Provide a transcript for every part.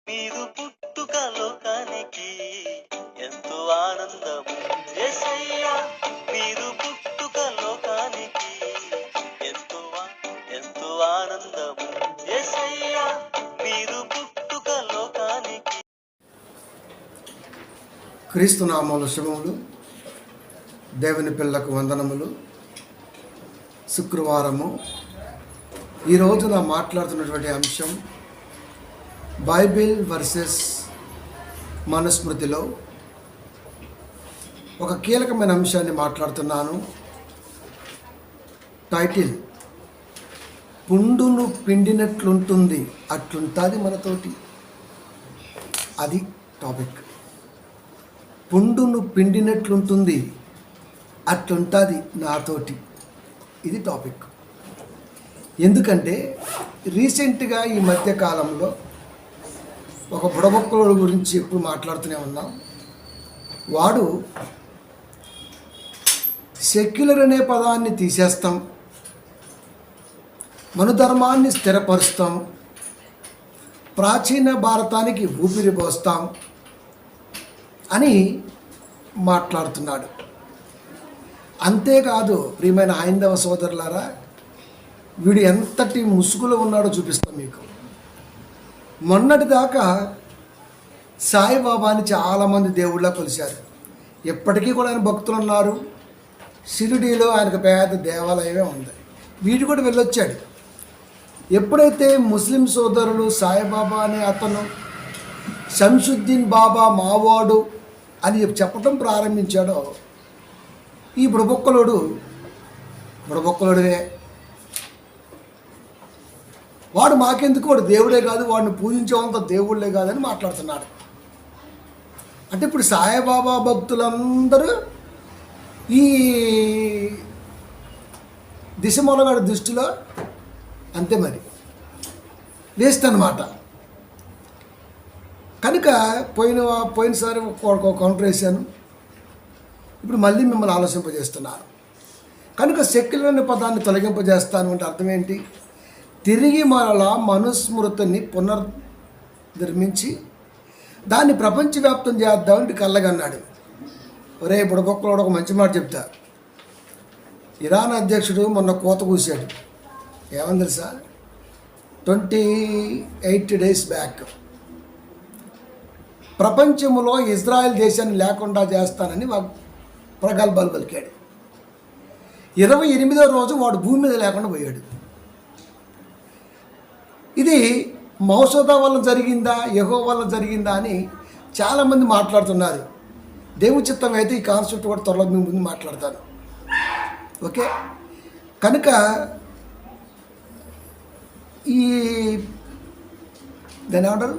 మీరు పుట్టుక లోకానికి ఎంతో ఆనందము యేసయ్యా, మీరు పుట్టుక లోకానికి ఎంతో ఎంతో ఆనందము యేసయ్యా, మీరు పుట్టుక లోకానికి. క్రీస్తు నామములు శుభములు, దేవుని పిల్లకు వందనములు. శుక్రవారము ఈ రోజున మాట్లాడుతున్నటువంటి అంశం బైబిల్ వర్సెస్ మనుస్మృతిలో ఒక కీలకమైన అంశాన్ని మాట్లాడుతున్నాను. టైటిల్ పుండును పిండినట్లుంటుంది అట్లుంటుంది మనతోటి. అది టాపిక్. పుండును పిండినట్లుంటుంది అట్లుంటుంది నాతోటి. ఇది టాపిక్. ఎందుకంటే రీసెంట్గా ఈ మధ్యకాలంలో ఒక బుడబొక్కల గురించి ఎప్పుడు మాట్లాడుతూనే ఉన్నాం. వాడు సెక్యులర్ అనే పదాన్ని తీసేస్తాం, మనుధర్మాన్ని స్థిరపరుస్తాం, ప్రాచీన భారతానికి ఊపిరి పోస్తాం అని మాట్లాడుతున్నాడు. అంతేకాదు ప్రియమైన హైందవ సోదరులారా, వీడు ఎంతటి ముసుగులో ఉన్నాడో చూపిస్తాం మీకు. మొన్నటిదాకా సాయిబాబాని చాలామంది దేవుళ్ళ కొలిశారు. ఎప్పటికీ కూడా ఆయన భక్తులు ఉన్నారు. షిరిడీలో ఆయనకు పెద్ద దేవాలయమే ఉంది. వీడు కూడా వెళ్ళొచ్చాడు. ఎప్పుడైతే ముస్లిం సోదరులు సాయిబాబా అనే అతను శంషుద్దీన్ బాబా మావాడు అని చెప్పటం ప్రారంభించాడో, ఈ బుడబొక్కలుడే వాడు మాకెందుకు, వాడు దేవుడే కాదు, వాడిని పూజించేవంత దేవుళ్ళే కాదని మాట్లాడుతున్నాడు. అంటే ఇప్పుడు సాయిబాబా భక్తులందరూ ఈ దిశమొలగాడి దృష్టిలో అంతే, మరి వేస్ట్ అన్నమాట. కనుక పోయినసారి ఒక కౌంటర్ వేసాను, ఇప్పుడు మళ్ళీ మిమ్మల్ని ఆలోచింపజేస్తున్నాను. కనుక సెక్యులర్ అనే పదాన్ని తొలగింపజేస్తాను అంటే అర్థం ఏంటి? తిరిగి మరలా మనుస్మృతిని పునర్నిర్మించి దాన్ని ప్రపంచవ్యాప్తం చేద్దామని కళ్ళగన్నాడు. ఒరే బుడబొక్కలోడు ఒక మంచి మాట చెప్తా. ఇరాన్ అధ్యక్షుడు మొన్న కోత కూశాడు. ఏమని తెలుసా? 28 days బ్యాక్ ప్రపంచంలో ఇజ్రాయెల్ దేశాన్ని లేకుండా చేస్తానని ప్రగల్భాలు పలికాడు. 28వ రోజు వాడు భూమి మీద లేకుండా పోయాడు. ఇది మౌసోదా వల్ల జరిగిందా, యెహోవా వల్ల జరిగిందా అని చాలామంది మాట్లాడుతున్నారు. దేవుని చిత్తం అయితే ఈ కాన్సెప్ట్ కూడా త్వరలో మీ ముందు మాట్లాడతాను. ఓకే, కనుక ఈ దాని ఏమంటారు,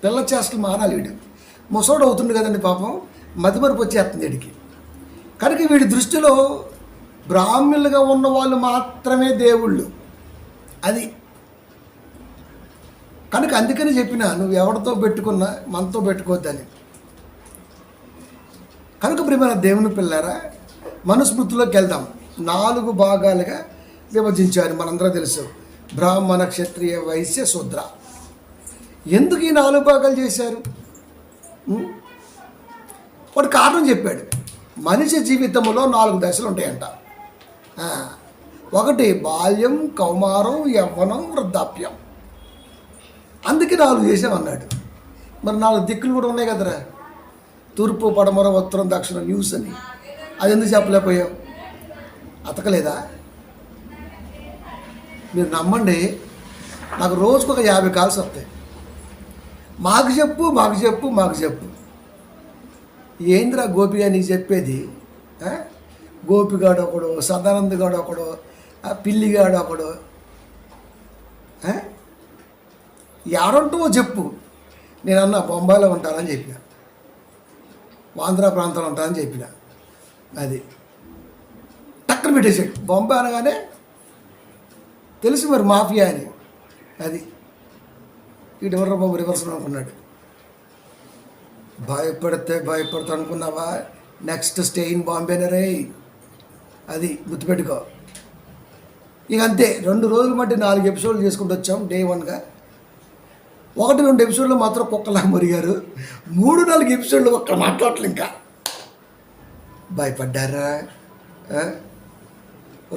పిల్ల చేష్టలు మానాలి. వీడు ముసోడు అవుతుంది కదండి పాపం, మతిమరుపు వచ్చేస్తుంది వీడికి. కనుక వీడి దృష్టిలో బ్రాహ్మణులుగా ఉన్న వాళ్ళు మాత్రమే దేవుళ్ళు. అది కనుక అందుకని చెప్పిన, నువ్వు ఎవరితో పెట్టుకున్నా మనతో పెట్టుకోవద్దని. కనుక ప్రియమైన దేవుని పిల్లారా, మనుస్మృతిలోకి వెళ్దాం. 4 భాగాలుగా విభజించారు, మనందరూ తెలుసు. బ్రాహ్మణ, క్షత్రియ, వైశ్య, శూద్ర. ఎందుకు ఈ 4 భాగాలు చేశారు? వాడు కారణం చెప్పాడు. మనిషి జీవితంలో 4 దశలు ఉంటాయంట. 1 బాల్యం, కౌమారం, యవ్వనం, వృద్ధాప్యం. అందుకే 4 చేసామన్నాడు. మరి 4 దిక్కులు కూడా ఉన్నాయి కదరా, తూర్పు, పడమర, ఉత్తరం, దక్షిణం, న్యూస్ అని. అది ఎందుకు చెప్పలేకపోయాం? అతకలేదా? మీరు నమ్మండి, నాకు రోజుకు ఒక 50 కాల్స్ వస్తాయి. మాకు చెప్పు. ఏంద్రా గోపిగా నీకు చెప్పేది? గోపిగాడు ఒకడు, సదానంద్ గాడు ఒకడు, పిల్లిగాడు ఒకడు. ఎవరంటూ చెప్పు. నేనన్నా బొంబాయిలో ఉంటానని చెప్పిన, ఆంధ్ర ప్రాంతంలో ఉంటానని చెప్పిన. అది టక్కన పెట్టేసాడు. బొంబాయి అనగానే తెలుసు మరి మాఫియా అని. అది ఇటు ఎవరు బాబు రివర్స్ అనుకున్నాడు. భయపడతా అనుకున్నావా? నెక్స్ట్ స్టే ఇన్ బాంబేనే రే. అది గుర్తుపెట్టుకో. ఇక అంతే, 2 రోజులు మట్టి 4 ఎపిసోడ్లు చేసుకుంటూ వచ్చాం. డే 1గా 1-2 ఎపిసోడ్లు మాత్రం కుక్కలాగా మురిగారు. 3-4 ఎపిసోడ్లు ఒక్క మాట్లాడలేదు. ఇంకా భయపడ్డారా?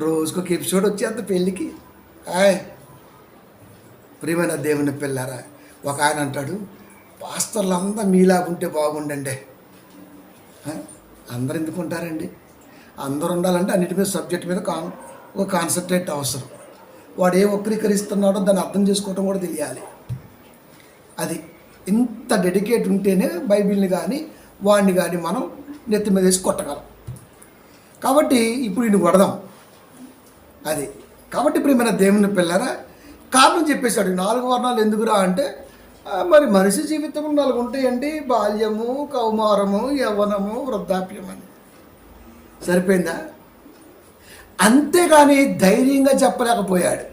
రోజుకొక ఎపిసోడ్ వచ్చేంత పెళ్ళికి. ప్రియమైన దేవుని పిల్లారా, ఒక ఆయన అంటాడు, పాస్టర్లు అందరూ మీలాగుంటే బాగుండండి. అందరు ఎందుకు ఉంటారండి? అందరు ఉండాలంటే అన్నిటి మీద సబ్జెక్ట్ మీద ఒక కాన్సన్ట్రేట్ అవసరం. వాడు ఏం వక్రీకరిస్తున్నాడో దాన్ని అర్థం చేసుకోవటం కూడా తెలియాలి. అది ఇంత డెడికేట్ ఉంటేనే బైబిల్ని కానీ వాడిని కానీ మనం నెత్తి మీద వేసి కొట్టగలం. కాబట్టి ఇప్పుడు ఈయన కొడదాం. అది కాబట్టి ప్రియమైన దేవుని పిల్లరా, కారణం చెప్పేశాడు. 4 వర్ణాలు ఎందుకురా అంటే, మరి మనిషి జీవితంలో 4 ఉంటాయండి: బాల్యము, కౌమారము, యవ్వనము, వృద్ధాప్యం అని. సరిపోయిందా? అంతేగాని ధైర్యంగా చెప్పలేకపోయాడు.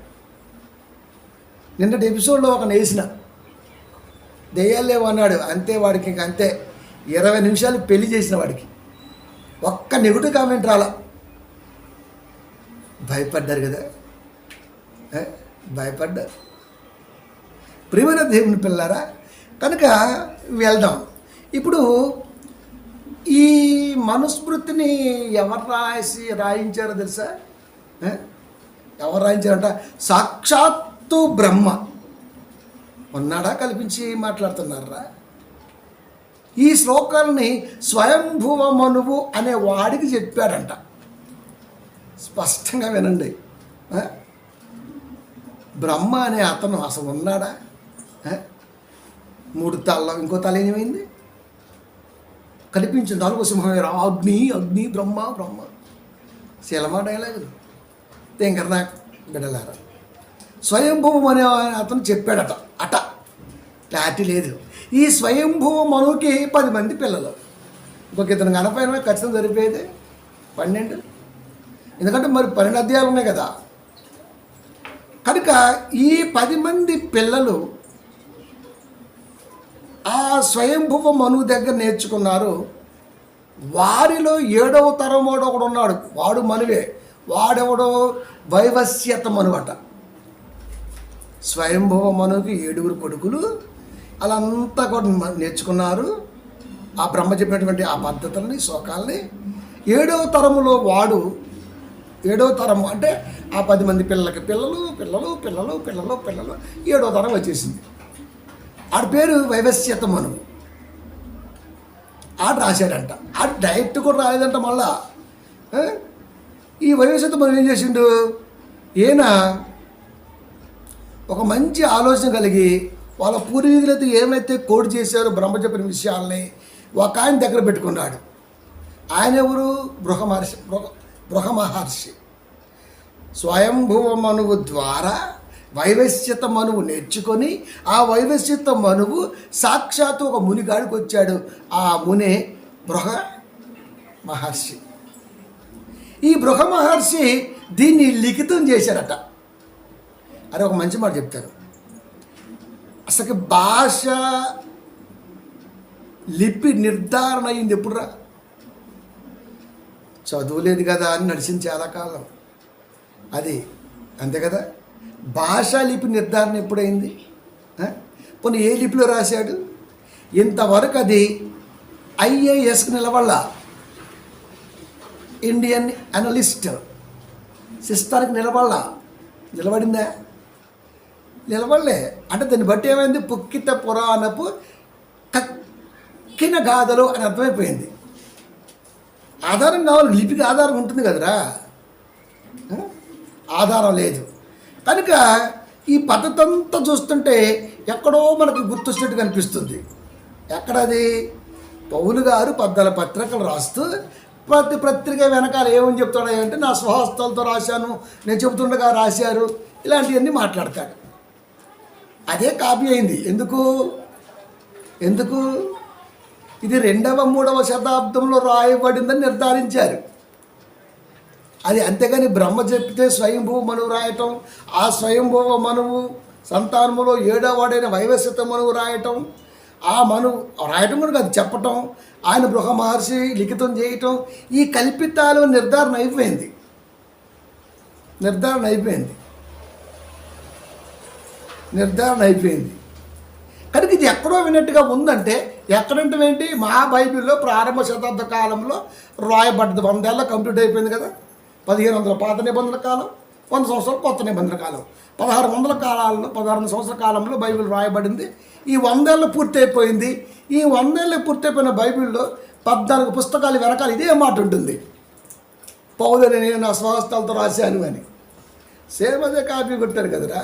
నిన్నటి ఎపిసోడ్లో ఒక వేసిన దెయ్యాలేవు అన్నాడు. అంతే, వాడికి ఇంక అంతే. 20 నిమిషాలు పెళ్లి చేసిన వాడికి ఒక్క నెగిటివ్ కామెంట్ రాలా. భయపడ్డారు కదా, భయపడ్డారు. ప్రియమైన దేవుని పిల్లారా, కనుక వెళ్దాం. ఇప్పుడు ఈ మనుస్మృతిని ఎవరు రాయించారో తెలుసా? ఎవరు రాయించారంట? సాక్షాత్తు బ్రహ్మ ఉన్నాడా కల్పించి మాట్లాడుతున్నారా? ఈ శ్లోకాలని స్వయంభువ మనువు అనే వాడికి చెప్పాడంట. స్పష్టంగా వినండి. బ్రహ్మ అనే అతను అసలు ఉన్నాడా? 3 తల, ఇంకో తల ఏమైంది? కనిపించింది 4వ సింహం. అగ్ని అగ్ని, బ్రహ్మ బ్రహ్మ. శిలమా డైలాగులు తెంకరనా బిడలారా. స్వయంభువం అనే అతను చెప్పాడట. క్లారిటీ లేదు. ఈ స్వయంభువ మనువుకి 10 మంది పిల్లలు. ఇంకొక ఇతను కనపైన ఖచ్చితంగా సరిపోయేది 12. ఎందుకంటే మరి 12 అధ్యాయాలు ఉన్నాయి కదా. కనుక ఈ 10 మంది పిల్లలు ఆ స్వయంభువ మనువు దగ్గర నేర్చుకున్నారు. వారిలో 7వ తరం వాడు ఒకడు ఉన్నాడు. వాడు మనువే. వాడెవడో వైవస్యత మనువట. స్వయంభువ మనువుకి 7 కొడుకులు. వాళ్ళంతా కూడా నేర్చుకున్నారు ఆ బ్రహ్మ చెప్పినటువంటి ఆ పద్ధతులని, శ్లోకాలని. 7వ తరములో వాడు, 7వ తరము అంటే ఆ 10 మంది పిల్లలకి పిల్లలు పిల్లలు పిల్లలు పిల్లలు పిల్లలు 7వ తరం వచ్చేసింది. ఆడి పేరు వైవస్యత మనువు. ఆడు రాశాడంట. ఆడు డైరెక్ట్ కూడా రాలేదంట. మళ్ళా ఈ వైవస్యత మనువు ఏం చేసిండు? ఈయన ఒక మంచి ఆలోచన కలిగి వాళ్ళ పూర్వీకులైతే ఏమైతే కోడ్ చేశారో బ్రహ్మ చెప్పిన విషయాల్ని ఒక ఆయన దగ్గర పెట్టుకున్నాడు. ఆయన ఎవరు? బృహ మహర్షి. స్వయంభువ మనువు ద్వారా వైవస్యత మనువు నేర్చుకొని ఆ వైవస్యత మనువు సాక్షాత్తు ఒక మునిగాడికి వచ్చాడు. ఆ మునే బృహ మహర్షి. ఈ బృహ మహర్షి దీన్ని లిఖితం చేశారట. అని ఒక మంచి మాట చెప్తారు. అసలు భాష లిపి నిర్ధారణ అయింది ఎప్పుడురా? చదువులేదు కదా అని నడిచింది చాలా కాలం. అది అంతే కదా. భాషా లిపి నిర్ధారణ ఎప్పుడైంది? పోనీ ఏ లిపిలో రాశాడు? ఇంతవరకు అది IASకి నిలబడాల. Indian analyst సిస్టానికి నిలబడిందా? నిలబడలే. అంటే దాన్ని బట్టి ఏమైంది? పుక్కిట పురాణపు కక్కిన గాథలు అని అర్థమైపోయింది. ఆధారం కావాలి, లిపికి ఆధారం ఉంటుంది కదరా. ఆధారం లేదు కనుక ఈ పద్ధతి అంతా చూస్తుంటే ఎక్కడో మనకు గుర్తొచ్చినట్టు కనిపిస్తుంది. ఎక్కడది? పౌలు గారు 14 పత్రికలు రాస్తూ ప్రతి పత్రిక వెనకాల ఏమని చెప్తాడు అంటే, నా స్వహస్తాలతో రాశాను, నేను చెబుతుండగా రాశారు, ఇలాంటివన్నీ మాట్లాడతాడు. అదే కాపీ అయింది. ఎందుకు ఇది 2వ 3వ శతాబ్దంలో రాయబడిందని నిర్ధారించారు. అది అంతేగాని బ్రహ్మ చెప్తే స్వయంభువ మనువు రాయటం, ఆ స్వయంభువ మనువు సంతానములో 7వ వాడైన వైవస్యత మనువు రాయటం, ఆ మనువు రాయటం కూడా కాదు, చెప్పటం, ఆయన బృహ మహర్షి లిఖితం చేయటం, ఈ కల్పితాలు నిర్ధారణ అయిపోయింది. ఇది ఎక్కడో విన్నట్టుగా ఉందంటే ఎక్కడంటే ఏంటి, మా బైబిల్లో ప్రారంభ శతాబ్ద కాలంలో రాయబడ్డది. 100 ఏళ్ళ కంప్లీట్ అయిపోయింది కదా. 1500 పాత నిబంధన కాలం, 100 సంవత్సరాలు కొత్త నిబంధన కాలం, 1600 కాలాల్లో 16 సంవత్సరాల కాలంలో బైబిల్ రాయబడింది. ఈ 100 ఏళ్ళు పూర్తి అయిపోయింది. ఈ 100 ఏళ్ళు పూర్తి అయిపోయిన బైబిల్లో 14 పుస్తకాలు వెనకాల ఇదే మాట ఉంటుంది, పౌలని నేను నా స్వహస్తాలతో రాశాను అని. సేమ్ అదే కాపీ కొట్టారు కదరా.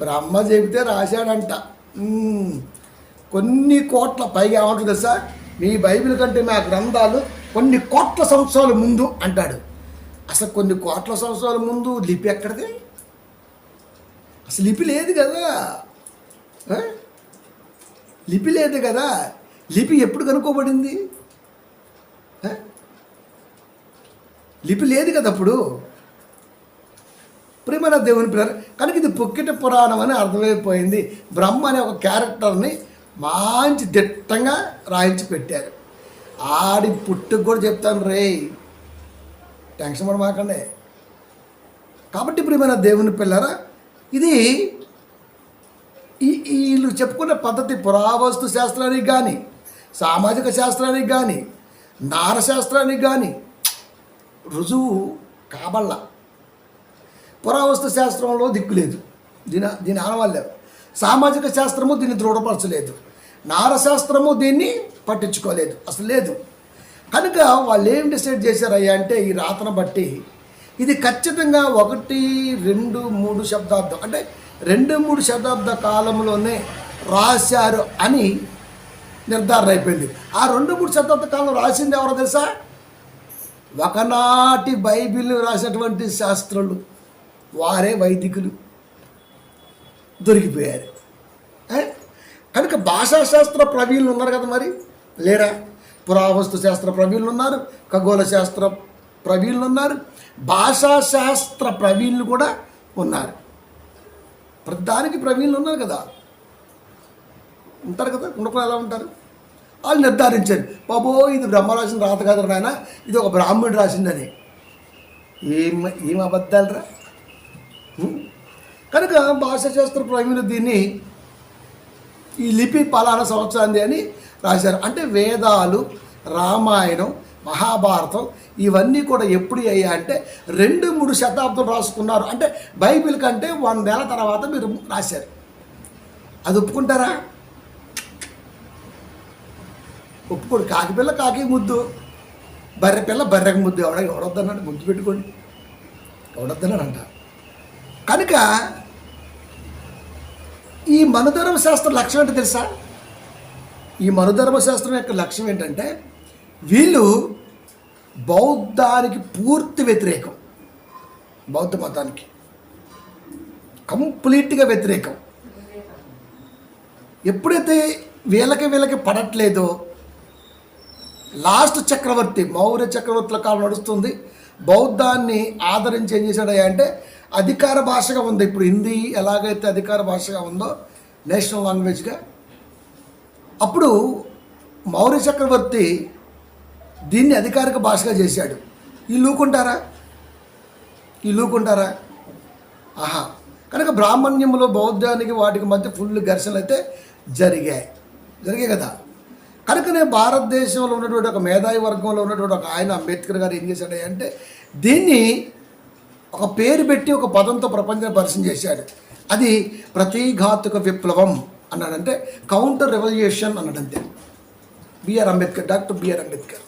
బ్రహ్మ చెబితే రాశాడంట. కొన్ని కోట్ల పైగా ఏమంటుంది తెలుసా, మీ బైబిల్ కంటే మా గ్రంథాలు కొన్ని కోట్ల సంవత్సరాల ముందు అంటాడు. అసలు కొన్ని కోట్ల సంవత్సరాల ముందు లిపి ఎక్కడిది? అసలు లిపి లేదు కదా. లిపి లేదు కదా. లిపి ఎప్పుడు కనుక్కోబడింది? లిపి లేదు కదా అప్పుడు. ప్రియమైన దేవుని పిల్లలు, కనుక ఇది పుక్కిట పురాణం అని అర్థమైపోయింది. బ్రహ్మ అనే ఒక క్యారెక్టర్ని మంచి దిట్టంగా రాయించి పెట్టారు. ఆడి పుట్టుకు కూడా చెప్తాను రే, టెన్షన్ పడమాకండి. కాబట్టి ప్రియమైన దేవుని పిల్లరా, ఇది వీళ్ళు చెప్పుకునే పద్ధతి పురావస్తు శాస్త్రానికి కానీ, సామాజిక శాస్త్రానికి కానీ, నారశాస్త్రానికి కానీ రుజువు కాబళ్ళ. పురావస్తు శాస్త్రంలో దిక్కు లేదు, దీని ఆనవాళ్ళు. సామాజిక శాస్త్రము దీన్ని దృఢపరచలేదు, నారశాస్త్రము దీన్ని పట్టించుకోలేదు, అసలు లేదు. కనుక వాళ్ళు ఏం డిసైడ్ చేశారయ్యా అంటే, ఈ రాతను బట్టి ఇది ఖచ్చితంగా 1, 2, 3 శతాబ్దం అంటే 2-3 శతాబ్ద కాలంలోనే రాశారు అని నిర్ధారణ అయిపోయింది. ఆ 2-3 శతాబ్ద కాలంలో రాసింది ఎవరో తెలుసా? ఒకనాటి బైబిల్ రాసినటువంటి శాస్త్రులు, వారే వైదికులు దొరికిపోయారు. కనుక భాషాశాస్త్ర ప్రవీణులు ఉన్నారు కదా, మరి లేరా? పురావస్తు శాస్త్ర ప్రవీణులు ఉన్నారు, ఖగోళ శాస్త్ర ప్రవీణులు ఉన్నారు, భాషాశాస్త్ర ప్రవీణులు కూడా ఉన్నారు. ప్రతిదానికి ప్రవీణులు ఉన్నారు కదా, ఉంటారు కదా, ఉండకుండా ఎలా ఉంటారు? వాళ్ళు నిర్ధారించారు, బాబో ఇది బ్రహ్మ రాసిన రాత కాదు నాయన, ఇది ఒక బ్రాహ్మణుడు రాసిందని. ఏం అబద్ధాలరా. కనుక భాషాశాస్త్ర ప్రవీణులు దీన్ని ఈ లిపి పలానా సంవత్సరాంది అని రాశారు. అంటే వేదాలు, రామాయణం, మహాభారతం ఇవన్నీ కూడా ఎప్పుడు అయ్యా అంటే 2-3 శతాబ్దం రాసుకున్నారు. అంటే బైబిల్ కంటే 100 ఏళ్ళ తర్వాత మీరు రాశారు. అది ఒప్పుకుంటారా? ఒప్పుకోడు. కాకిపిల్ల కాకి ముద్దు, బర్రె పిల్ల బర్రెకి ముద్దు. ఎవడొద్దన్నాడు? ముద్దు పెట్టుకోండి, ఎవడొద్దన్నాడు అంట. కనుక ఈ మనుధర్మశాస్త్రం లక్ష్యం ఏంటో తెలుసా? ఈ మనుధర్మశాస్త్రం యొక్క లక్ష్యం ఏంటంటే, వీళ్ళు బౌద్ధానికి పూర్తి వ్యతిరేకం, బౌద్ధ మతానికి కంప్లీట్గా వ్యతిరేకం. ఎప్పుడైతే వీళ్ళకి పడట్లేదో, లాస్ట్ చక్రవర్తి మౌర్య చక్రవర్తుల కాలం నడుస్తుంది, బౌద్ధాన్ని ఆదరించి ఏం చేశాడయ్యా అంటే, అధికార భాషగా ఉంది. ఇప్పుడు హిందీ ఎలాగైతే అధికార భాషగా ఉందో నేషనల్ లాంగ్వేజ్గా, అప్పుడు మౌర్య చక్రవర్తి దీన్ని అధికారిక భాషగా చేశాడు. ఈ లూకుంటారా? ఆహా. కనుక బ్రాహ్మణ్యంలో బౌద్ధానికి వాటికి మధ్య ఫుల్ ఘర్షణలు అయితే జరిగాయి కదా. కనుకనే భారతదేశంలో ఉన్నటువంటి ఒక మేధావి వర్గంలో ఉన్నటువంటి ఒక ఆయన అంబేద్కర్ గారు ఏం చేశాడు అంటే, దీన్ని ఒక పేరు పెట్టి ఒక పదంతో ప్రపంచాన్ని పరిచయం చేశాడు. అది ప్రతిఘాతుక విప్లవం అన్నాడంటే, కౌంటర్ రెవల్యూషన్ అన్నాడంతే. డాక్టర్ బిఆర్ అంబేద్కర్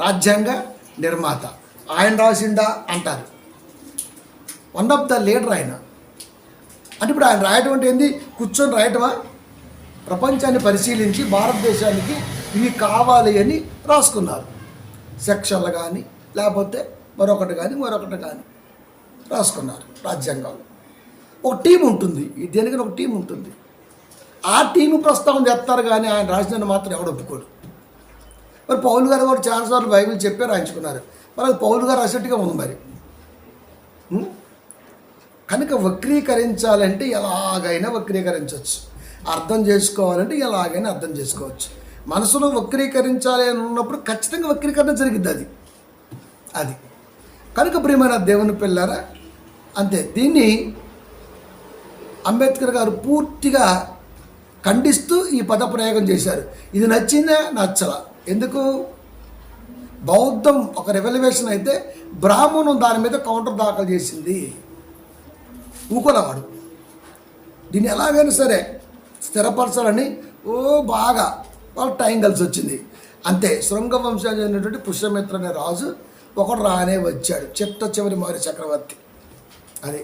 రాజ్యాంగ నిర్మాత. ఆయన రాసిందా అంటారు. వన్ ఆఫ్ ద లీడర్ ఆయన. అంటే ఇప్పుడు ఆయన రాయటం అంటే ఏంది? కూర్చొని రాయటమా? ప్రపంచాన్ని పరిశీలించి భారతదేశానికి ఇవి కావాలి అని రాసుకున్నారు. సెక్షన్లు కానీ లేకపోతే మరొకటి కానీ రాసుకున్నారు. రాజ్యాంగంలో ఒక టీం ఉంటుంది, దేనికైనా ఒక టీం ఉంటుంది. ఆ టీము ప్రస్తావన చేస్తారు కానీ ఆయన రాసినని మాత్రం ఎవడు ఒప్పుకోడు. మరి పౌలు గారు కూడా చాలాసార్లు బైబిల్ చెప్పే రాయించుకున్నారు. మరి అది పౌలు గారు రాసేట్టుగా ఉంది మరి. కనుక వక్రీకరించాలంటే ఎలాగైనా వక్రీకరించవచ్చు, అర్థం చేసుకోవాలంటే ఎలాగైనా అర్థం చేసుకోవచ్చు. మనసులో వక్రీకరించాలి అని ఉన్నప్పుడు ఖచ్చితంగా వక్రీకరణ జరిగిద్ది. అది కనుక ప్రియమైన దేవుని పిల్లారా, అంతే. దీన్ని అంబేద్కర్ గారు పూర్తిగా ఖండిస్తూ ఈ పదప్రయోగం చేశారు. ఇది నచ్చిందా? నచ్చల. ఎందుకు? బౌద్ధం ఒక రెవల్యూషన్ అయితే బ్రాహ్మణం దాని మీద కౌంటర్ దాఖలు చేసింది. ఊకొలవాడు దీన్ని ఎలాగైనా సరే స్థిరపరచాలని బాగా వాళ్ళ టైం కలిసి వచ్చింది. అంతే. శృంగ వంశాలు అయినటువంటి పుష్యమిత్ర అనే రాజు ఒకడు రానే వచ్చాడు, చివరి మౌర్య చక్రవర్తి. అది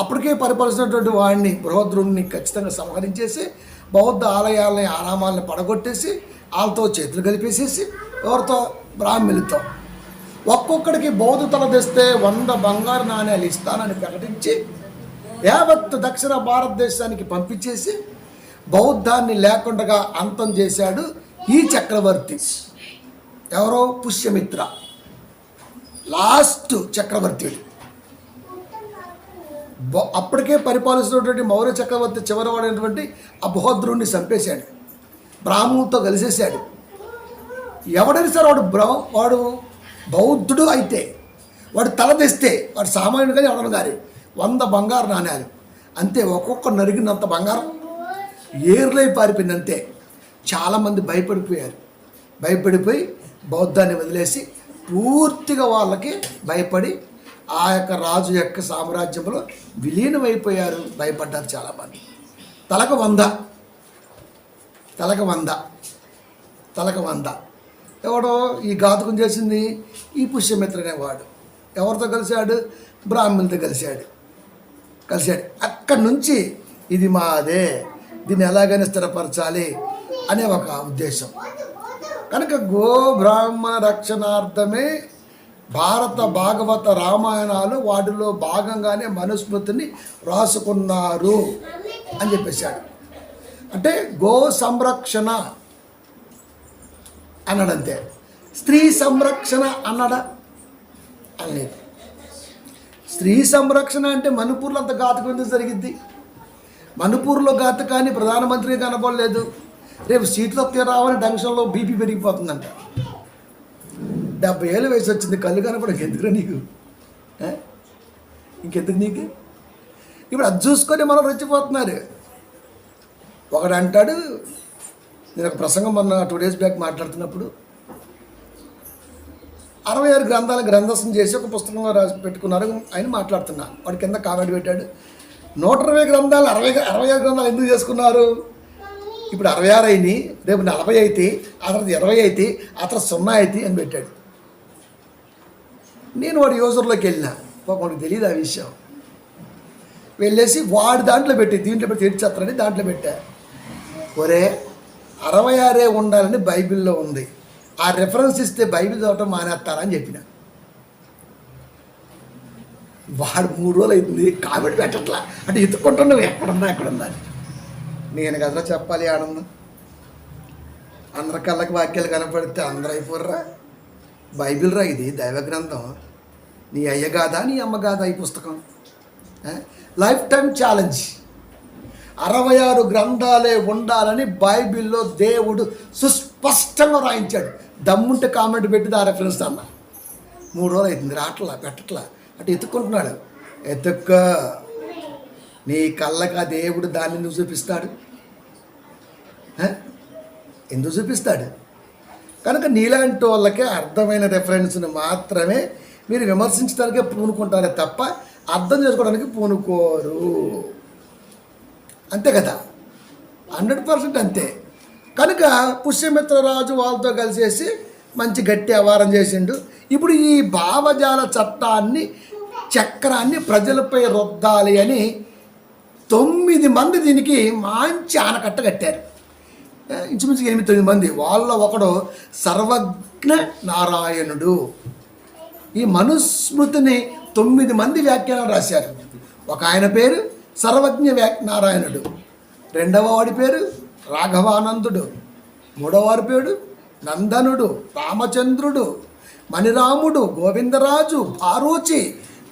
అప్పటికే పరిపాలిస్తున్నటువంటి వాడిని బృహద్రుడిని ఖచ్చితంగా సంహరించేసి బౌద్ధ ఆలయాలని ఆరామాలని పడగొట్టేసి వాళ్ళతో చేతులు కలిపేసేసి ఎవరితో? బ్రాహ్మణులతో. ఒక్కొక్కడికి బౌద్ధ తల తెస్తే 100 బంగారు నాణ్యాలు ఇస్తానని ప్రకటించి యావత్ దక్షిణ భారతదేశానికి పంపించేసి బౌద్ధాన్ని లేకుండా అంతం చేశాడు ఈ చక్రవర్తి. ఎవరో? పుష్యమిత్ర, లాస్ట్ చక్రవర్తి. అప్పటికే పరిపాలిస్తున్నటువంటి మౌర్య చక్రవర్తి చివరివాడైనటువంటి అబోధ్రుడిని చంపేశాడు, బ్రాహ్మణులతో కలిసేశాడు. ఎవడైనా సరే వాడు బౌద్ధుడు అయితే వాడు తల తెస్తే వాడు సామాన్యుడు కానీ ఎవడను గారి 100 బంగారు నాణ్యాలు. అంతే. ఒక్కొక్క నరిగినంత బంగారం ఏర్లై పారిపోయింది. అంతే. చాలామంది భయపడిపోయి బౌద్ధాన్ని వదిలేసి పూర్తిగా వాళ్ళకి భయపడి ఆ యొక్క రాజు యొక్క సామ్రాజ్యంలో విలీనమైపోయారు. భయపడ్డారు చాలామంది. తలకు వంద. ఎవడో ఈ ఘాతకం చేసింది ఈ పుష్యమిత్ర అనేవాడు. ఎవరితో కలిశాడు? బ్రాహ్మణులతో కలిశాడు. అక్కడి నుంచి ఇది మాదే, దీన్ని ఎలాగైనా స్థిరపరచాలి అనే ఒక ఉద్దేశం. కనుక గో బ్రాహ్మణ రక్షణార్థమే భారత భాగవత రామాయణాలు వాటిలో భాగంగానే మనుస్మృతిని రాసుకున్నారు అని చెప్పేశాడు. అంటే గో సంరక్షణ అన్నాడంతే. స్త్రీ సంరక్షణ అన్నాడా? అనలేదు. స్త్రీ సంరక్షణ అంటే మణిపూర్లో అంత ఘాతకం ఎందుకు జరిగింది? మణిపూర్లో ఘాతకాన్ని ప్రధానమంత్రి కనపడలేదు. రేపు సీట్లు రావని టెన్షన్లో బీపీ పెరిగిపోతుందంట. 70 ఏళ్ళ వయసు వచ్చింది, కళ్ళు కనపడక ఎందుకు నీకు? ఇంకెందుకు నీకు? ఇప్పుడు అది చూసుకొని మనం రెచ్చిపోతున్నారు. ఒకడు అంటాడు, నేను ఒక ప్రసంగం మొన్న 2 days బ్యాక్ మాట్లాడుతున్నప్పుడు 66 గ్రంథాల గ్రంథస్థం చేసి ఒక పుస్తకంలో రాసి పెట్టుకున్నారు ఆయన మాట్లాడుతున్నా. వాడు కింద కామెంట్ పెట్టాడు, 120 గ్రంథాలు 66 గ్రంథాలు ఎందుకు చేసుకున్నారు? ఇప్పుడు 66 అయినాయి, రేపు 40 అయితే, ఆ తర్వాత 20 అయితే, ఆ తర్వాత 0 అయితే అని పెట్టాడు. నేను వాడి యూజర్లోకి వెళ్ళిన, వాడికి తెలియదు ఆ విషయం. వెళ్ళేసి వాడి దాంట్లో పెట్టి దీంట్లో పెట్టి తీర్చేస్తారని దాంట్లో పెట్టా. ఒరే 66 ఉండాలని బైబిల్లో ఉంది, ఆ రెఫరెన్స్ ఇస్తే బైబిల్ చదవటం మానేస్తారని చెప్పిన. వాడు 3 రోజులు అవుతుంది కామెంట్ పెట్టట్లా. అంటే ఎత్తుకుంటున్నావు ఎక్కడుందా అని. నేను కదరా చెప్పాలి ఆనందం. అందరి కళ్ళకి వాక్యాలు కనపడితే అందరూ అయిపోర్రా. బైబిల్ రా, ఇది దైవ గ్రంథం. నీ అయ్య గాదా నీ అమ్మ గాదా ఈ పుస్తకం? Life time challenge. 66 గ్రంథాలే ఉండాలని బైబిల్లో దేవుడు సుస్పష్టంగా రాయించాడు. దమ్ముంటే కామెంట్ పెట్టి ఆ రెఫరెన్స్ అన్న. 3 రోజులు అవుతుంది రావట్లా, పెట్టట్లా. అంటే ఎత్తుక్కుంటున్నాడు. ఎత్తుక్క నీ కళ్ళకి ఆ దేవుడు దాన్ని నువ్వు చూపిస్తాడు. ఎందుకు చూపిస్తాడు? కనుక నీలాంటి వాళ్ళకే అర్థమైన రెఫరెన్స్ని మాత్రమే మీరు విమర్శించడానికే పూనుకుంటారే తప్ప అర్థం చేసుకోవడానికి పూనుకోరు. అంతే కదా, 100% అంతే. కనుక పుష్యమిత్ర రాజు వాళ్ళతో కలిసేసి మంచి గట్టి అవారం చేసిండు. ఇప్పుడు ఈ భావజాల చక్రాన్ని ప్రజలపై రుద్దాలి అని 9 మంది దీనికి మంచి ఆనకట్ట కట్టారు. ఇంచుమించు 8-9 మంది. వాళ్ళలో ఒకడు సర్వజ్ఞ నారాయణుడు. ఈ మనుస్మృతిని 9 మంది వ్యాఖ్యానం రాశారు. ఒక ఆయన పేరు సర్వజ్ఞ నారాయణుడు, రెండవ వాడి పేరు రాఘవానందుడు, మూడవ వాడి పేరు నందనుడు, రామచంద్రుడు, మణిరాముడు, గోవిందరాజు, భారూచి,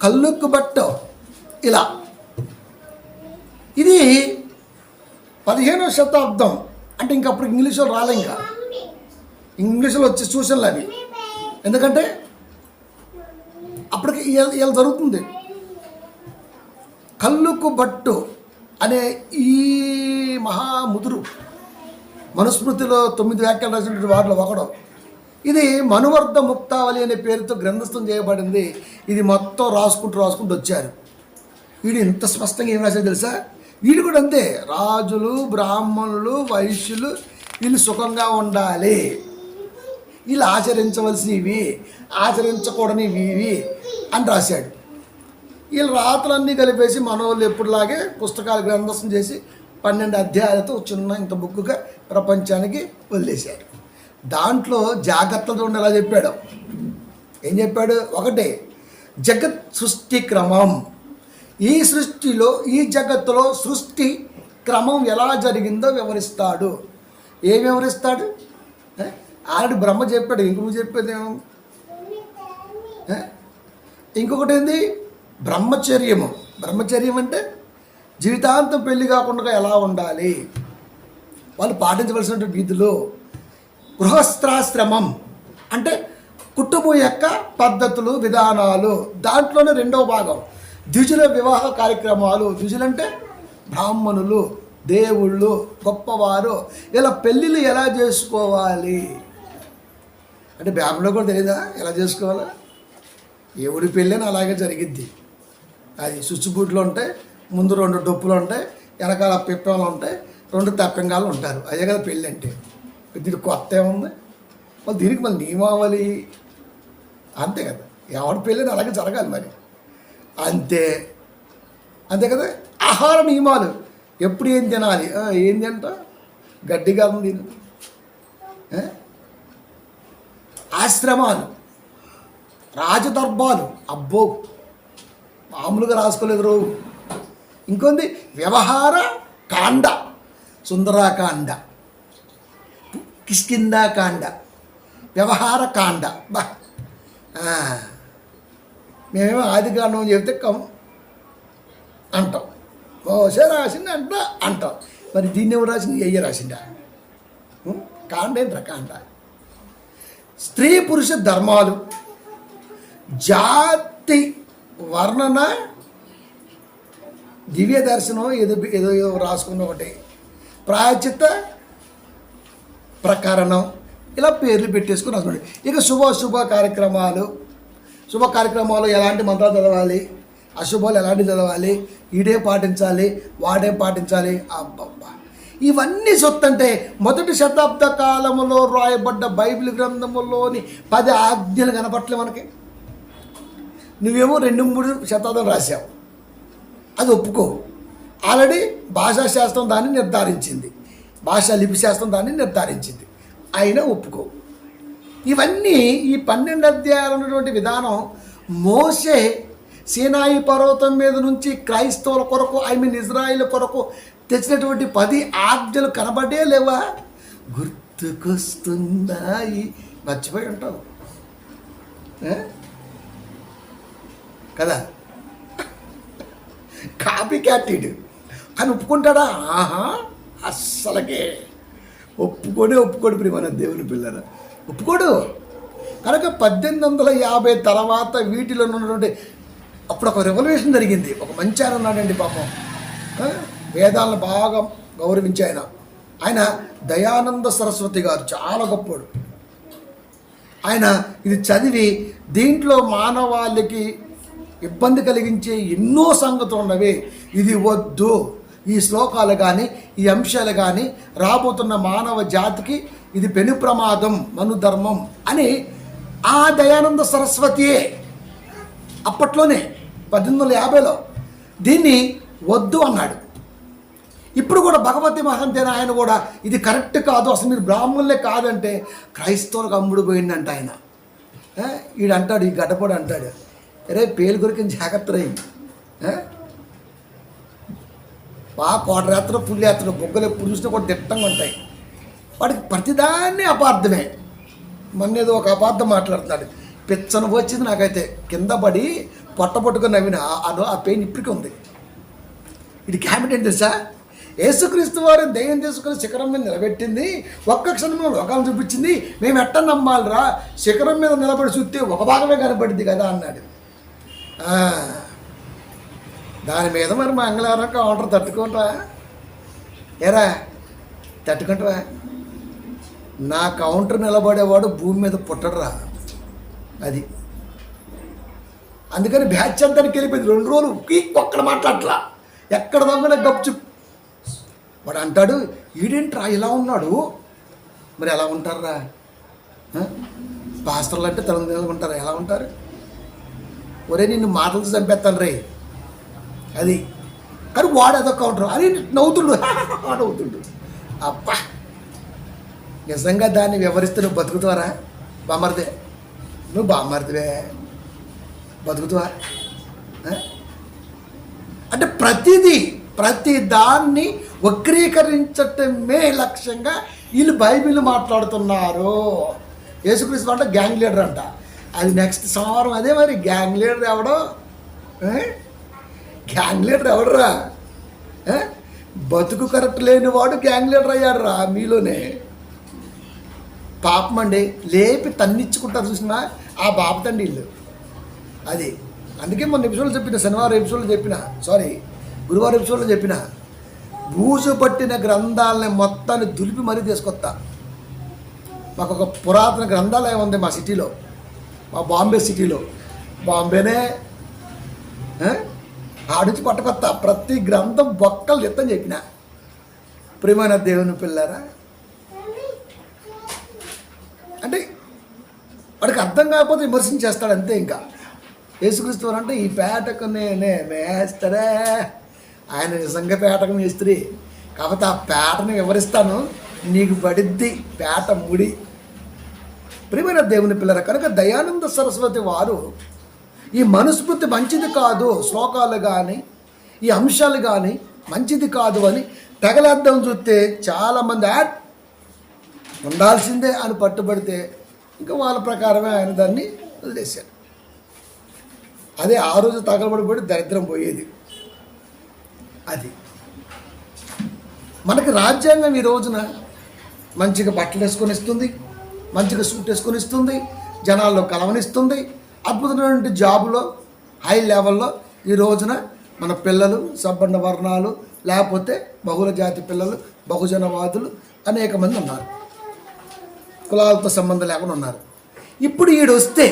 కల్లుక్కు భట్ట. ఇలా ఇది 15వ శతాబ్దం. అంటే ఇంకప్పుడు ఇంగ్లీషులో రాలే, ఇంకా ఇంగ్లీషులో వచ్చే సూచనలు అవి. ఎందుకంటే అప్పటికి ఇలా జరుగుతుంది. కల్లుకు భట్టు అనే ఈ మహాముదురు మనుస్మృతిలో 9 వ్యాఖ్యలు రాసినటువంటి వాటిలో ఒకడు. ఇది మనువర్ధ ముక్తావళి అనే పేరుతో గ్రంథస్థం చేయబడింది. ఇది మొత్తం రాసుకుంటూ వచ్చారు. వీడు ఇంత స్పష్టంగా ఏం రాశారు తెలుసా? వీడు కూడా అంతే, రాజులు బ్రాహ్మణులు వైశ్యులు వీళ్ళు సుఖంగా ఉండాలి, వీళ్ళు ఆచరించవలసినవి ఆచరించకూడనివి అని రాశాడు. వీళ్ళు రాతలన్నీ కలిపేసి మనోళ్ళు ఎప్పుడులాగే పుస్తకాలు గ్రంథస్థం చేసి 12 అధ్యాయాలతో చిన్న ఇంత బుక్కుగా ప్రపంచానికి వదిలేశాడు. దాంట్లో జాగ్రత్తలు ఉండేలా చెప్పాడు. ఏం చెప్పాడు? ఒకటే, జగత్ సృష్టి క్రమం. ఈ సృష్టిలో ఈ జగత్తులో సృష్టి క్రమం ఎలా జరిగిందో వివరిస్తాడు. ఏం వివరిస్తాడు? ఆల్రెడీ బ్రహ్మ చెప్పాడు, ఇంక నువ్వు చెప్పేదేమో. ఇంకొకటి ఏంది? బ్రహ్మచర్యము. బ్రహ్మచర్యం అంటే జీవితాంతం పెళ్లి కాకుండా ఎలా ఉండాలి, వాళ్ళు పాటించవలసినటువంటి విధులు. గృహస్థాశ్రమం అంటే కుటుంబం యొక్క పద్ధతులు విధానాలు. దాంట్లోనే 2వ భాగం ద్విజుల వివాహ కార్యక్రమాలు. ద్విజులంటే బ్రాహ్మణులు, దేవుళ్ళు, గొప్పవారు. ఇలా పెళ్ళిళ్ళు ఎలా చేసుకోవాలి అంటే బ్యాబ్లో కూడా తెలియదా ఎలా చేసుకోవాలా? ఎవడి పెళ్ళని అలాగే జరిగిద్ది. అది సుచ్చుబూట్లు ఉంటాయి, ముందు 2 డొప్పులు ఉంటాయి, వెనకాల పిప్పలు ఉంటాయి, 2 తప్పెంగాలు ఉంటారు. అదే కదా పెళ్ళి అంటే. దీనికి కొత్త ఏముంది? మళ్ళీ దీనికి మళ్ళీ నియమావళి అంతే కదా. ఎవరి పెళ్ళని అలాగే జరగాలి మరి, అంతే కదా. ఆహార నియమాలు, ఎప్పుడు ఏం తినాలి, ఏం తింట, గడ్డి కాలం తిను. ఆశ్రమాలు, రాజదర్బాలు, అబ్బో మామూలుగా రాసుకోలేదు రోజు. ఇంకొంది వ్యవహార కాండ, సుందరాకాండ, కిష్కిందాకాండ, వ్యవహార కాండ. బా మేమేమో ఆదికాండం చెబితే అంటాం, మోసే రాసింది అంటాం. మరి దీన్ని ఎవరు రాసింది? అయ్య రాసిందా? కాండ ఏంట్రా కాండ? స్త్రీ పురుష ధర్మాలు, జాతి వర్ణన, దివ్య దర్శనం, ఏదో రాసుకున్న ఒకటి, ప్రాయచిత్త ప్రకరణం, ఇలా పేర్లు పెట్టేసుకుని రాసుకోండి. ఇక శుభ కార్యక్రమాలు ఎలాంటి మంత్రాలు చదవాలి, అశుభాలు ఎలాంటివి చదవాలి, ఈడే పాటించాలి వాడే పాటించాలి. అబ్బబ్బా, ఇవన్నీ సొత్తంటే మొదటి శతాబ్ద కాలంలో రాయబడ్డ బైబిల్ గ్రంథములోని 10 ఆజ్ఞలు కనపట్లే మనకి. నువ్వేమో 2-3 శతాబ్దం రాశావు, అది ఒప్పుకో. ఆల్రెడీ భాషా శాస్త్రం దాన్ని నిర్ధారించింది, భాషా లిపి శాస్త్రం దాన్ని నిర్ధారించింది, అయినా ఒప్పుకో. ఇవన్నీ ఈ 12 అధ్యాయాలు ఉన్నటువంటి విధానం మోషే సీనాయి పర్వతం మీద నుంచి క్రైస్తవుల కొరకు, ఇజ్రాయిల్ కొరకు తెచ్చినటువంటి 10 ఆజ్ఞలు కనబడే లేవా? గుర్తుకొస్తున్నాయి. మర్చిపోయి ఉంటావు కదా. కాపీ క్యాటీడ్ అని ఒప్పుకుంటాడా? అస్సలకే ఒప్పుకోడు ప్రియమైన దేవుని పిల్లల, ఒప్పుకోడు. కనుక 1850 తర్వాత వీటిలో ఉన్నటువంటి అప్పుడు ఒక రెవల్యూషన్ జరిగింది. ఒక మంచి ఆయన ఉన్నాడండి పాపం, వేదాలను బాగా గౌరవించి ఆయన దయానంద సరస్వతి గారు, చాలా గొప్పడు. ఆయన ఇది చదివి దీంట్లో మానవాళికి ఇబ్బంది కలిగించే ఎన్నో సంగతులు ఉన్నవి, ఇది వద్దు, ఈ శ్లోకాలు కానీ ఈ అంశాలు కానీ రాబోతున్న మానవ జాతికి ఇది పెను ప్రమాదం, మనుధర్మం అని ఆ దయానంద సరస్వతియే అప్పట్లోనే 1850లో దీన్ని వద్దు అన్నాడు. ఇప్పుడు కూడా భగవతి మహంతేన ఆయన కూడా ఇది కరెక్ట్ కాదు, అసలు మీరు బ్రాహ్మణులే కాదంటే క్రైస్తవులకు అమ్ముడు పోయిందంట ఆయన. ఈడంటాడు, ఈ గడ్డపోడు అంటాడు, అరే పేలు కొరికి జాగ్రత్త అయింది. బాగా కోటరేత్తలు పుల్లేత్తలు బొగ్గలు ఎప్పుడు చూసినా కూడా దిట్టంగా ఉంటాయి. వాడికి ప్రతిదాన్ని అపార్థమే. మొన్నేదో ఒక అపార్థం మాట్లాడుతున్నాడు, పిచ్చను వచ్చింది నాకైతే, కింద పడి పొట్టపొట్టుకొని నవ్విన ఆ పెయిన్ ఇప్పటికీ ఉంది. ఇది క్యాబినెట్ ఏంటి తెలుసా? యేసుక్రీస్తు వారు దయ్యం తీసుకుని శిఖరం మీద నిలబెట్టింది, ఒక్క క్షణంలో లోకాలను చూపించింది, మేము ఎట్ట నమ్మాలిరా, శిఖరం మీద నిలబడి చూస్తే ఒక భాగమే కనబడింది కదా అన్నాడు. దాని మీద మరి మంగళవారం కౌంటర్ తట్టుకుంటావా? ఏరా తట్టుకుంటావా? నా కౌంటర్ నిలబడేవాడు భూమి మీద పుట్టడురా. అది అందుకని బ్యాచ్ అంతానికి వెళ్ళిపోయింది. 2 రోజులు ఒక్కడ మాట్లాడట్లా, ఎక్కడ దొంగ గప్చు. వాడు అంటాడు, ఈడేంట్రా ఇలా ఉన్నాడు. మరి ఎలా ఉంటారా? పాస్టర్లు అంటే తల ఉంటారు, ఎలా ఉంటారు? ఒరే నిన్ను మాటలతో చంపేస్తాను రే. అది కానీ వాడు అదొక కౌంటర్. అది నవ్వుతుండు, నవ్వుతుండు. అబ్బా నిజంగా దాన్ని వివరిస్తే నువ్వు బతుకుతావరా? బామ్మర్దే, నువ్వు బామ్మర్దివే, బతుకుతావా? అంటే ప్రతి దాన్ని వక్రీకరించటమే లక్ష్యంగా వీళ్ళు బైబిల్ మాట్లాడుతున్నారు. యేసుక్రీస్తు అంటే గ్యాంగ్ లీడర్ అంట. అది నెక్స్ట్ సోమవారం అదే. మరి గ్యాంగ్ లీడర్ ఎవడో? గ్యాంగ్ లీడర్ ఎవడరా? బతుకు కరెక్ట్ లేని వాడు గ్యాంగ్ లీడర్ అయ్యాడు రా మీలోనే. పాపం అండి, లేపి తన్నిచ్చుకుంటారు చూసినా ఆ బాపతండి ఇల్లు. అది అందుకే మొన్న ఎపిసోడ్లో చెప్పిన, శనివారం ఎపిసోడ్లో చెప్పిన, గురువారం ఎపిసోడ్లో చెప్పిన, బూజు పట్టిన గ్రంథాలని మొత్తాన్ని దులిపి మరీ తీసుకొస్తా. మాకు ఒక పురాతన గ్రంథాలయం ఉంది మా సిటీలో, మా బాంబే సిటీలో. బాంబేనే ఆడిచి పట్టుకొస్తా. ప్రతి గ్రంథం బొక్కలు ఎత్తని చెప్పిన. ప్రియమైన దేవుని పిల్లరా, అంటే వాడికి అర్థం కాకపోతే విమర్శించేస్తాడు అంతే. ఇంకా యేసుక్రీస్తు అంటే ఈ పేటకు నేనే మేస్తరే, ఆయన నిజంగా పేటకు మేస్త్రి. కాకపోతే ఆ పేటను వివరిస్తాను, నీకు పడిద్ది పేట ముడి. ప్రియమైన దేవుని పిల్లరా, కనుక దయానంద సరస్వతి వారు ఈ మనుస్మృతి మంచిది కాదు, శ్లోకాలు కానీ ఈ అంశాలు కానీ మంచిది కాదు అని తగలడ్డం చూస్తే చాలామంది ఉండాల్సిందే అని పట్టుబడితే ఇంకా వాళ్ళ ప్రకారమే ఆయన దాన్ని వదిలేశారు. అదే ఆ రోజు తగలబడిపోయి దరిద్రం పోయేది. అది మనకి రాజ్యాంగం ఈ రోజున మంచిగా బట్టలు వేసుకొని ఇస్తుంది, మంచిగా సూట్ వేసుకొని ఇస్తుంది, జనాల్లో కలవనిస్తుంది, అద్భుతమైనటువంటి జాబులో హై లెవెల్లో ఈ రోజున మన పిల్లలు సబ్బండ వర్ణాలు లేకపోతే బహుళ జాతి పిల్లలు, బహుజనవాదులు అనేక మంది ఉన్నారు, కులాలతో సంబంధం లేకుండా ఉన్నారు. ఇప్పుడు ఈడు వస్తే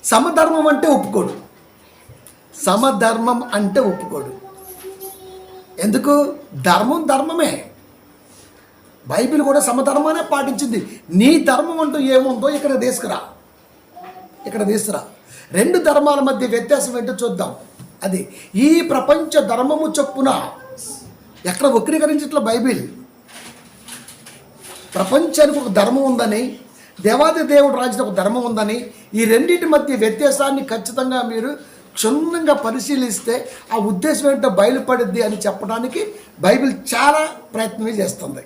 సమధర్మం అంటే ఒప్పుకోడు. సమధర్మం అంటే ఒప్పుకోడు. ఎందుకు? ధర్మమే. బైబిల్ కూడా సమధర్మానే పాటించింది. నీ ధర్మం అంటూ ఏముందో ఇక్కడ తీసుకురా. 2 ధర్మాల మధ్య వ్యత్యాసం ఏంటో చూద్దాం. అది ఈ ప్రపంచ ధర్మము చొప్పున ఎక్కడ వక్రీకరించట్ల బైబిల్. ప్రపంచానికి ఒక ధర్మం ఉందని, దేవాది దేవుడు రాసిన ఒక ధర్మం ఉందని, ఈ రెండింటి మధ్య వ్యత్యాసాన్ని ఖచ్చితంగా మీరు క్షుణ్ణంగా పరిశీలిస్తే ఆ ఉద్దేశం ఏంటో బయలుపడిద్ది అని చెప్పడానికి బైబిల్ చాలా ప్రయత్నమే చేస్తుంది.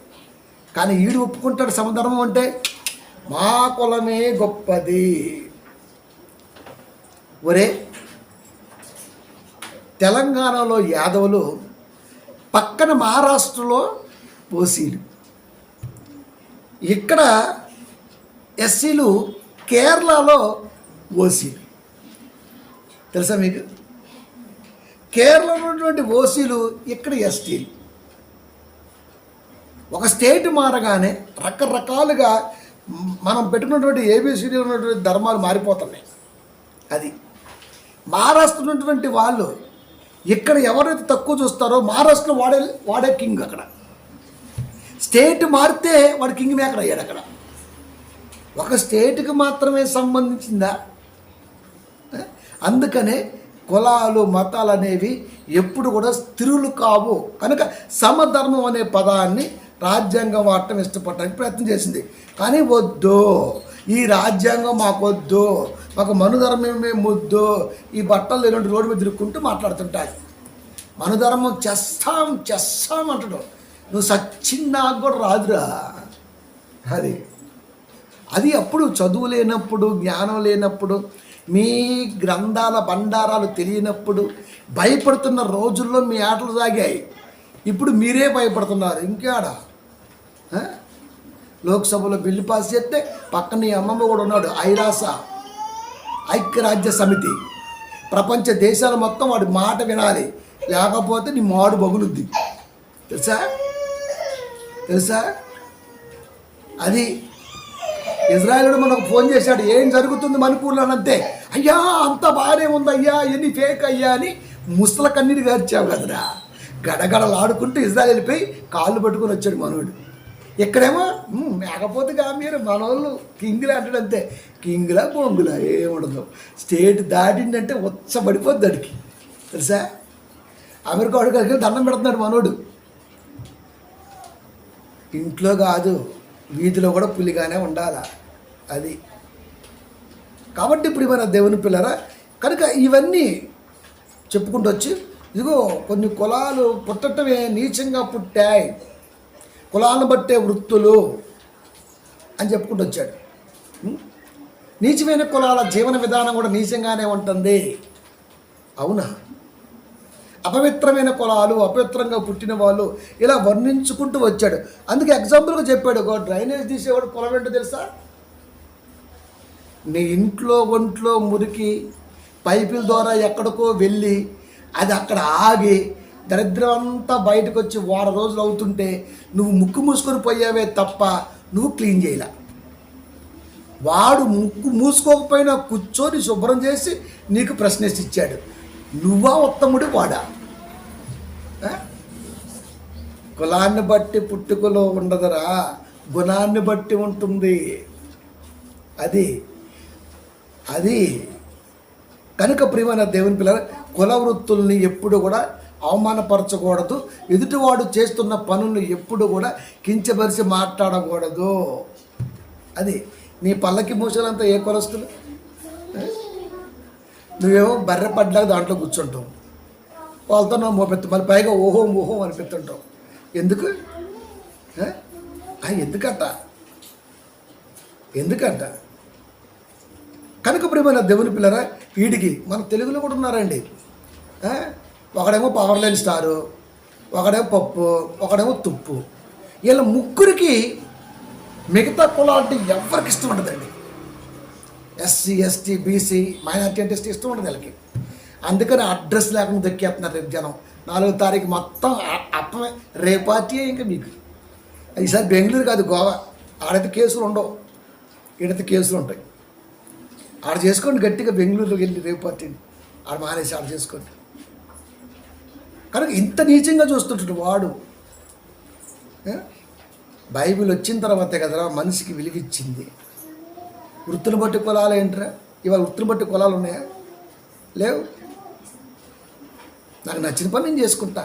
కానీ ఈడు ఒప్పుకుంటాడు సమధర్మం అంటే మా కులమే గొప్పది. ఒరే, తెలంగాణలో యాదవులు, పక్కన మహారాష్ట్రలో ఓసీలు, ఇక్కడ ఎస్సీలు, కేరళలో ఓసీలు. తెలుసా మీకు? కేరళలో ఉన్నటువంటి ఓసీలు, ఇక్కడ ఎస్టీలు. ఒక స్టేట్ మారగానే రకరకాలుగా మనం పెట్టుకున్నటువంటి ఏబిసిడి ఉన్నటువంటి ధర్మాలు మారిపోతున్నాయి. అది మహారాష్ట్ర ఉన్నటువంటి వాళ్ళు ఇక్కడ ఎవరైతే తక్కువ చూస్తారో మహారాష్ట్రలో వాడే కింగ్. అక్కడ స్టేట్ మారితే వాడు కింగ్ మేకర్ అయ్యాడు. అక్కడ ఒక స్టేట్కి మాత్రమే సంబంధించిందా? అందుకనే కులాలు మతాలు అనేవి ఎప్పుడు కూడా స్థిరులు కావు. కనుక సమధర్మం అనే పదాన్ని రాజ్యాంగం వాడటం ఇష్టపడడానికి ప్రయత్నం చేసింది. కానీ వద్దు, ఈ రాజ్యాంగం మాకు వద్దు, మాకు మనుధర్మమే ముద్దు. ఈ బట్టలు లేనట్టు రోడ్డు మీద తిరుక్కుంటూ మాట్లాడుతుంటారు. మనుధర్మం చేస్తాం అంటాడు. నువ్వు సచ్చిన్నాకు కూడా రాదురా. అది అప్పుడు చదువు లేనప్పుడు, జ్ఞానం లేనప్పుడు, మీ గ్రంథాల బండారాలు తెలియనప్పుడు భయపడుతున్న రోజుల్లో మీ ఆటలు సాగాయి. ఇప్పుడు మీరే భయపడుతున్నారు. ఇంకేడా లోక్సభలో బిల్లు పాస్ చేస్తే పక్కన నీ అమ్మమ్మ కూడా ఉన్నాడు, ఐరాస, ఐక్యరాజ్య సమితి. ప్రపంచ దేశాలు మొత్తం వాడి మాట వినాలి, లేకపోతే నీ మాడు బగులుద్ది. తెలుసా తెలుసా అది ఇజ్రాయేలుడు మనకు ఫోన్ చేశాడు, ఏం జరుగుతుంది మణిపూర్లో అంతే. అయ్యా అంత బాగానే ఉంది అయ్యా, ఎన్ని ఫేక్ అయ్యా అని ముసల కన్నీరు గార్చావు కదరా. గడగడలాడుకుంటూ ఇజ్రాయేల్ వెళ్ళిపోయి కాళ్ళు పట్టుకొని వచ్చాడు మనోడు. ఇక్కడేమో మేకపోతే మీరు మనోళ్ళు కింగ్లా అంటాడు అంతే. కింగ్లా బొంగులా ఏముండదు. స్టేట్ దాటిందంటే ఉచ్చబడిపోద్ది అడికి. తెలుసా అమెరికా వాడు కలిగి దండం పెడుతున్నాడు మనోడు. ఇంట్లో కాదు వీధిలో కూడా పులిగానే ఉండాలా అది. కాబట్టి ఇప్పుడు మన దేవుని పిల్లరా కనుక ఇవన్నీ చెప్పుకుంటూ వచ్చి ఇదిగో కొన్ని కులాలు పుట్టటమే నీచంగా పుట్టాయి, కులాలను బట్టే వృత్తులు అని చెప్పుకుంటూ వచ్చాడు. నీచమైన కులాల జీవన విధానం కూడా నీచంగానే ఉంటుంది. అవునా? అపవిత్రమైన కులాలు, అపవిత్రంగా పుట్టిన వాళ్ళు ఇలా వర్ణించుకుంటూ వచ్చాడు. అందుకే ఎగ్జాంపుల్గా చెప్పాడు, ఒక డ్రైనేజ్ తీసేవాడు కులం ఏంటో తెలుసా? నీ ఇంట్లో ఒంట్లో మురికి పైపుల ద్వారా ఎక్కడికో వెళ్ళి అది అక్కడ ఆగి దరిద్రం అంతా బయటకు వచ్చి వారం రోజులు అవుతుంటే నువ్వు ముక్కు మూసుకొని పోయావే తప్ప నువ్వు క్లీన్ చేయలే. వాడు ముక్కు మూసుకోకపోయినా కూర్చొని శుభ్రం చేసి నీకు ప్రశ్నించి ఇచ్చాడు. నువ్వా ఉత్తముడు వాడా? కులాన్ని బట్టి పుట్టుకలో ఉండదురా, గుణాన్ని బట్టి ఉంటుంది. అది అది కనుక ప్రియమైన దేవుని పిల్లల కుల వృత్తుల్ని ఎప్పుడు కూడా అవమానపరచకూడదు. ఎదుటివాడు చేస్తున్న పనులను ఎప్పుడు కూడా కించపరిచి మాట్లాడకూడదు. అది నీ పల్లకి మూసలంతా ఏ కులస్తులు? నువ్వేమో బర్రె పడ్డాక దాంట్లో కూర్చుంటావు, వాళ్ళతో నువ్వు మోపెత్తావు, మళ్ళీ పైగా ఓహోం ఓహోం అనిపిస్తుంటావు. ఎందుకు? ఎందుకంట కనుక ప్రియమైన దేవుని పిల్లరా వీడికి మన తెలుగులో కూడా ఉన్నారండి. ఒకడేమో పవర్ లైన్ స్టారు, ఒకడేమో పప్పు, ఒకడేమో తుప్పు. వీళ్ళ ముగ్గురికి మిగతా కులాలంటే ఎవరికి ఇష్టం ఉండదండి. ఎస్సీ ఎస్టీ బీసీ మైనార్టీ అంటే ఇష్టం ఉండదు వీళ్ళకి. అందుకని అడ్రస్ లేకుండా దక్కేస్తున్నారు రేపు జనం. 4వ తారీఖు మొత్తం అప్పమే రేపార్టీ. ఇంకా మీకు ఈసారి బెంగళూరు కాదు గోవా, ఆడైతే కేసులు ఉండవు, ఈడైతే కేసులు ఉంటాయి. ఆడ చేసుకోండి గట్టిగా, బెంగళూరులోకి వెళ్ళి రేపార్టీని ఆడ మానేసి ఆడ చేసుకోండి. కనుక ఇంత నీచంగా చూస్తుంటాడు వాడు. బైబిల్ వచ్చిన తర్వాతే కదరా మనిషికి విలువిచ్చింది. వృత్తులు బట్టి కులాలు ఏంటరా? ఇవాళ వృత్తులు బట్టి కులాలు ఉన్నాయా? లేవు. నాకు నచ్చిన పని నేను చేసుకుంటా,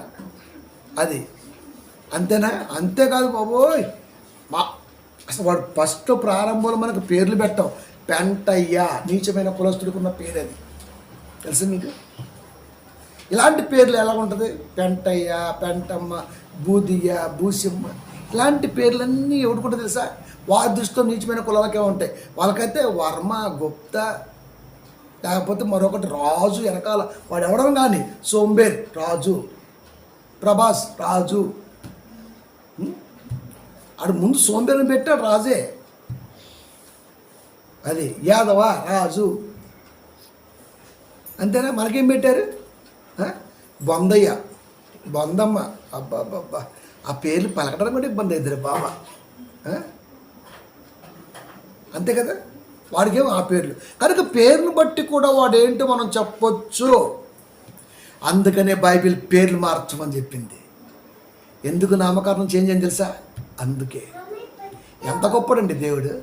అది అంతేనా? అంతేకాదు బాబోయ్, అసలు వాడు ఫస్ట్ ప్రారంభంలో మనకు పేర్లు పెట్టాం. పెంటయ్య నీచమైన కులస్తుడికున్న పేరు అది, తెలుసు మీకు? ఇలాంటి పేర్లు ఎలా ఉంటుంది? పెంటయ్య, పెంటమ్మ, బూదియ్య, బూసిమ్మ, ఇలాంటి పేర్లన్నీ ఎవడుకుంటే తెలుసా? వారి దృష్టిలో నీచమైన కులాలకే ఉంటాయి. వాళ్ళకైతే వర్మ, గుప్తా, లేకపోతే మరొకటి రాజు వెనకాల వాడు ఎవడం కానీ, సోంబేర్ రాజు, ప్రభాస్ రాజు. ఆడు ముందు సోంబేర్ని పెట్టాడు రాజే. అది యాదవ రాజు, అంతేనా? మనకేం పెట్టారు? బొందయ్య, బొందమ్మ. అబ్బాబ్బా, ఆ పేర్లు పలకడం కూడా ఇబ్బంది అవుతుంది బాబా. అంతే కదా, వాడికేమో ఆ పేర్లు. కనుక పేర్లు బట్టి కూడా వాడేంటో మనం చెప్పొచ్చు. అందుకనే బైబిల్ పేర్లు మార్చమని చెప్పింది. ఎందుకు నామకరణం చేంజ్ అని తెలుసా? అందుకే. ఎంత గొప్పడండి దేవుడు.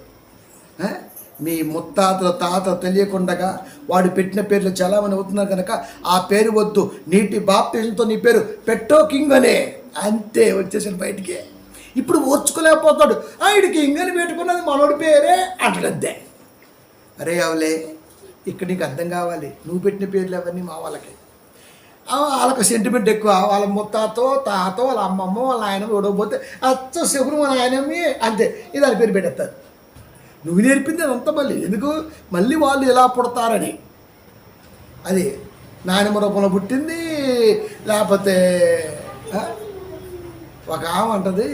మీ ముత్తాతల తాత తెలియకుండగా వాడు పెట్టిన పేర్లు చాలామంది అవుతున్నారు కనుక ఆ పేరు వద్దు, నీటి బాప్టిజంతో నీ పేరు పెట్టో కింగ్ అనే, అంతే వచ్చేసాడు బయటికి. ఇప్పుడు ఓర్చుకోలేకపోతాడు. ఆయన కింగ్ అని పెట్టుకున్నది మనోడి పేరే అంటాడంతే. అరే అవలే, ఇక్కడ నీకు అర్థం కావాలి, నువ్వు పెట్టిన పేర్లు అవన్నీ మా వాళ్ళకి సెంటిమెంట్ ఎక్కువ. వాళ్ళ ముత్తాతో తాతో వాళ్ళ అమ్మమ్మ వాళ్ళ ఆయన ఓడకపోతే అచ్చ శకుడు మన ఆయనమ్మి అంతే, ఇది అని పేరు పెట్టేస్తారు. నువ్వు నేర్పింది అదంతా మళ్ళీ ఎందుకు? మళ్ళీ వాళ్ళు ఎలా పుడతారని. అది నాయనమ్మ రూపంలో పుట్టింది, లేకపోతే ఒక ఆమె అంటది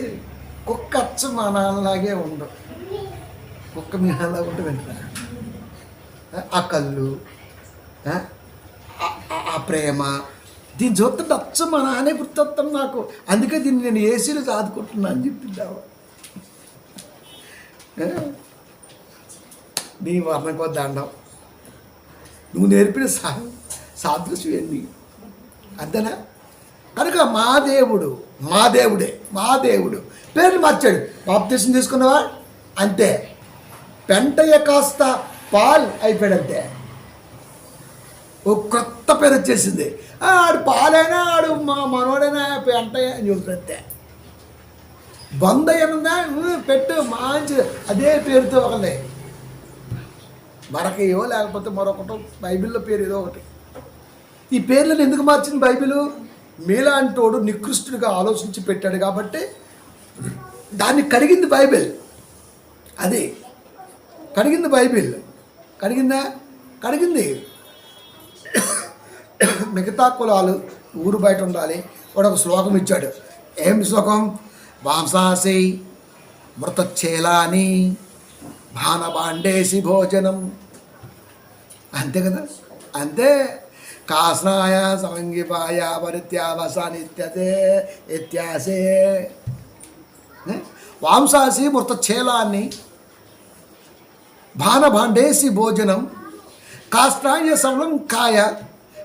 కుక్క అచ్చ మా నాన్నలాగే ఉండవు, కుక్క మీ నాన్నలాగా ఉంటే వెంటనే ఆ కళ్ళు ఆ ప్రేమ దీన్ని చూస్తుంటే అచ్చం మా నానే గుర్తొస్తాం నాకు, అందుకే దీన్ని నేను ఏసీలో చదువుకుంటున్నా అని చెప్పిందావా. నీ వర్ణకో దండం, నువ్వు నేర్పిన సాదృశ్యం ఏంటి అంతేనా. కనుక మా దేవుడే పేర్లు మార్చాడు. బాప్తిసం తీసుకున్నావా అంతే, పెంటయ్య కాస్త పాల్ అయిపోయాడు అంతే, ఓ కొత్త పేరు వచ్చేసింది. ఆడు పాలైనా ఆడు మా మనోడైనా పెంటయ్య అని చెబుతుంటే బందయ్యనుందా పెట్టు మంచి అదే పేరుతో ఒకలే మరొకయో లేకపోతే మరొకటో బైబిల్లో పేరు ఏదో ఒకటి. ఈ పేర్లను ఎందుకు మార్చింది బైబిల్? మీలాంటోడు నికృష్టుడిగా ఆలోచించి పెట్టాడు కాబట్టి దాన్ని కడిగింది బైబిల్. అది కడిగింది బైబిల్. కడిగింది. మిగతా కులాలు ఊరు బయట ఉండాలి. వాడు ఒక శ్లోకం ఇచ్చాడు. ఏం శ్లోకం? వాంసాసి మృతచ్చేలాని భానబాండేసి భోజనం. అంతే కదా, అంతే. కాస్నాయ సంగీపాయ పరిత్యావసానిత్యతే ఇత్యాసే. వాంసాసి మృతచ్చేలాన్ని భానబాండేసి భోజనం కాస్నాయ సవలం కాయ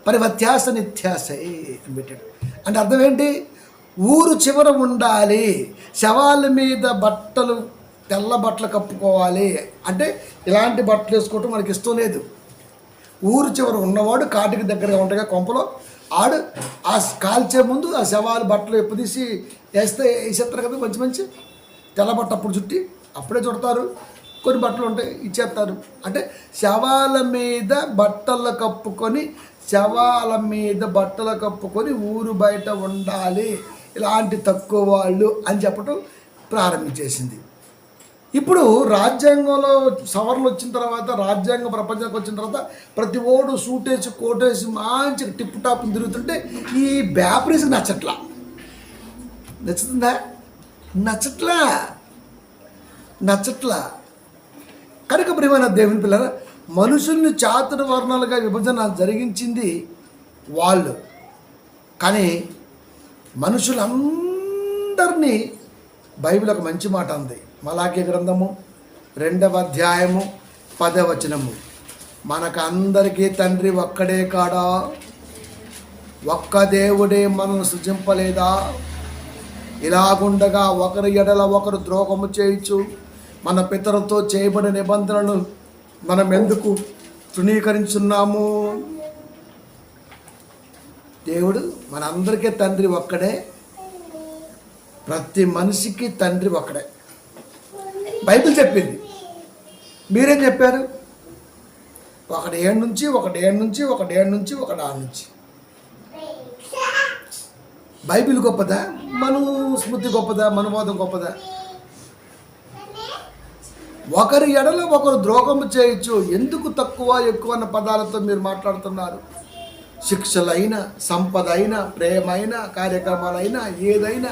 పరివత్యాస నిత్యాసే అని పెట్టాడు. అంటే అర్థం ఏంటి? ఊరు చివర ఉండాలి, శవాల మీద బట్టలు తెల్ల బట్టలు కప్పుకోవాలి. అంటే ఇలాంటి బట్టలు వేసుకోవటం మనకి ఇష్టం లేదు. ఊరు చివర ఉన్నవాడు కాటికి దగ్గరగా ఉంటాయి కొంపలో, ఆడు ఆ కాల్చే ముందు ఆ శవాలు బట్టలు ఎప్పుదీసి వేసేస్తారు కదా, మంచి తెల్ల బట్ట అప్పుడు చుట్టి అప్పుడే చుడతారు. కొన్ని బట్టలు ఉంటాయి ఇచ్చేస్తారు. అంటే శవాల మీద బట్టలు కప్పుకొని ఊరు బయట ఉండాలి ఇలాంటి తక్కువ వాళ్ళు అని చెప్పటం ప్రారంభించేసింది. ఇప్పుడు రాజ్యాంగంలో సవరణలు వచ్చిన తర్వాత, రాజ్యాంగం ప్రపంచానికి వచ్చిన తర్వాత ప్రతి ఓడు సూటేసి కోటేసి మంచిగా టిప్ టాప్ తిరుగుతుంటే ఈ బ్యాపరీస్కి నచ్చుతుందా? నచ్చట్లా. కనుక ప్రియమైన దేవుని పిల్లల, మనుషుల్ని చాతుర వర్ణాలుగా విభజన జరిగించింది వాళ్ళు. కానీ మనుషులందరినీ బైబిల్ ఒక మంచి మాట ఉంది. మలాకీ గ్రంథము 2వ అధ్యాయము 10వ వచనము. మనకు అందరికీ తండ్రి ఒక్కడే కాడా? ఒక్క దేవుడే మనల్ని సృజింపలేదా? ఇలాగుండగా ఒకరి ఎడల ఒకరు ద్రోహము చేయొచ్చు. మన పితరులతో చేయబడిన నిబంధనలను మనం ఎందుకు తృణీకరించున్నాము? దేవుడు మనందరికీ తండ్రి ఒక్కడే, ప్రతి మనిషికి తండ్రి ఒక్కడే. బైబిల్ చెప్పింది. మీరేం చెప్పారు? ఒకటి ఏడు నుంచి బైబిల్ గొప్పదా? మనుస్మృతి గొప్పదా? మనువాదం గొప్పదా? ఒకరి ఎడల ఒకరు ద్రోహము చేయొచ్చు. ఎందుకు తక్కువ ఎక్కువ అన్న పదాలతో మీరు మాట్లాడుతున్నారు? శిక్షలైనా, సంపద అయినా, ప్రేమైన, కార్యక్రమాలైనా, ఏదైనా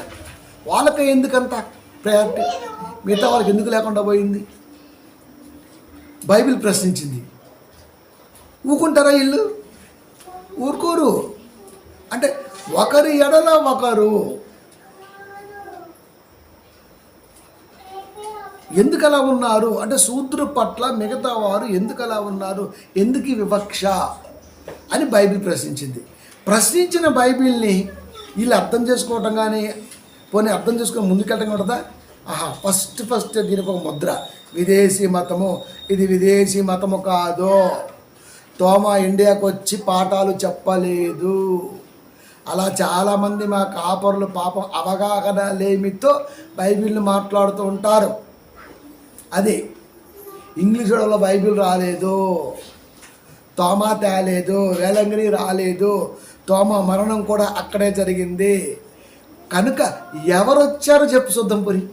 వాళ్ళకి ఎందుకంత ప్రయారిటీ? మిగతా వాళ్ళకి ఎందుకు లేకుండా పోయింది? బైబిల్ ప్రశ్నించింది. ఊరుకుంటారా వీళ్ళు? ఊరుకోరు. అంటే ఒకరి ఎడల ఒకరు ఎందుకు అలా ఉన్నారు అంటే, శూద్రు పట్ల మిగతా వారు ఎందుకు అలా ఉన్నారు, ఎందుకు ఈ వివక్ష అని బైబిల్ ప్రశ్నించింది. ప్రశ్నించిన బైబిల్ని వీళ్ళు అర్థం చేసుకోవటం కానీ, పోనీ అర్థం చేసుకొని ముందుకెళ్ళటం కూడదా? ఫస్ట్ దీనికి ఒక ముద్ర, విదేశీ మతము. ఇది విదేశీ మతము కాదు. తోమా ఇండియాకు వచ్చి పాఠాలు చెప్పలేదు. అలా చాలామంది మా కాపరులు పాపం అవగాహన లేమితో బైబిల్ని మాట్లాడుతూ ఉంటారు. అది ఇంగ్లీష్ వాళ్ళ బైబిల్ రాలేదు, తోమా తేలేదు, వేలంగిని రాలేదు, తోమా మరణం కూడా అక్కడే జరిగింది. కనుక ఎవరు వచ్చారో చెప్పు చూద్దాం. పోని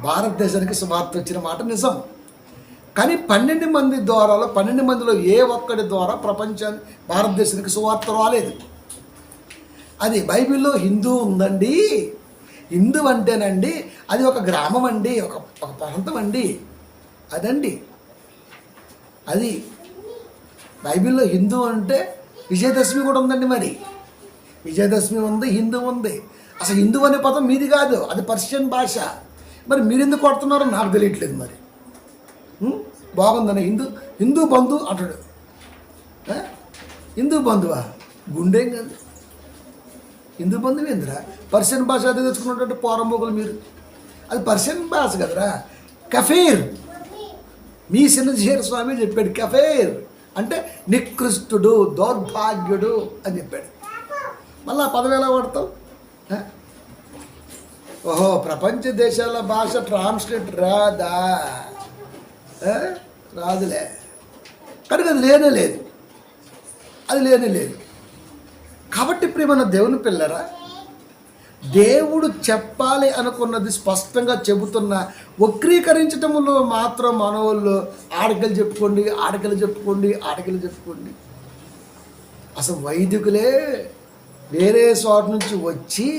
భారతదేశానికి సువార్త వచ్చిన మాట నిజం. కానీ 12 మందిలో ఏ ఒక్కడి ద్వారా ప్రపంచానికి భారతదేశానికి సువార్త రాలేదు. అది బైబిల్లో హిందూ ఉందండి, హిందూ అంటేనండి అది ఒక గ్రామం అండి, ఒక ప్రాంతం అండి, అదండి. అది బైబిల్లో హిందూ అంటే విజయదశమి కూడా ఉందండి. మరి విజయదశమి ఉంది, హిందూ ఉంది. అసలు హిందూ అనే పదం మీది కాదు, అది పర్షియన్ భాష. మరి మీరు ఎందుకు కొడుతున్నారో నాకు తెలియట్లేదు. మరి బాగుందని హిందూ బంధు అంటాడు. హిందూ బంధువా? గుండేం కాదు, హిందూ బంధువు ఏందిరా? పర్షియన్ భాష అది తెచ్చుకున్నటువంటి పోరంబోకులు మీరు. అది పర్షియన్ భాష కదరా. కఫీర్, మీ చిన్నజీర స్వామి చెప్పాడు. కఫీర్ అంటే నికృష్టుడు, దౌర్భాగ్యుడు అని చెప్పాడు. మళ్ళీ ఆ పదవి ఎలా వాడతావు? ఓహో, ప్రపంచ దేశాల భాష ట్రాన్స్లేట్ రాదా? రాదులే. కనుక అది లేనే లేదు, అది లేనే లేదు. కాబట్టి ప్రియమైన దేవుని పిల్లరా, దేవుడు చెప్పాలి అనుకున్నది స్పష్టంగా చెబుతున్న వక్రీకరించటంలో మాత్రం మనోళ్ళు ఆడకలు చెప్పుకోండి, ఆడకలు చెప్పుకోండి, ఆడకలు చెప్పుకోండి. అసలు వైదికులే వేరే చోట నుంచి వచ్చి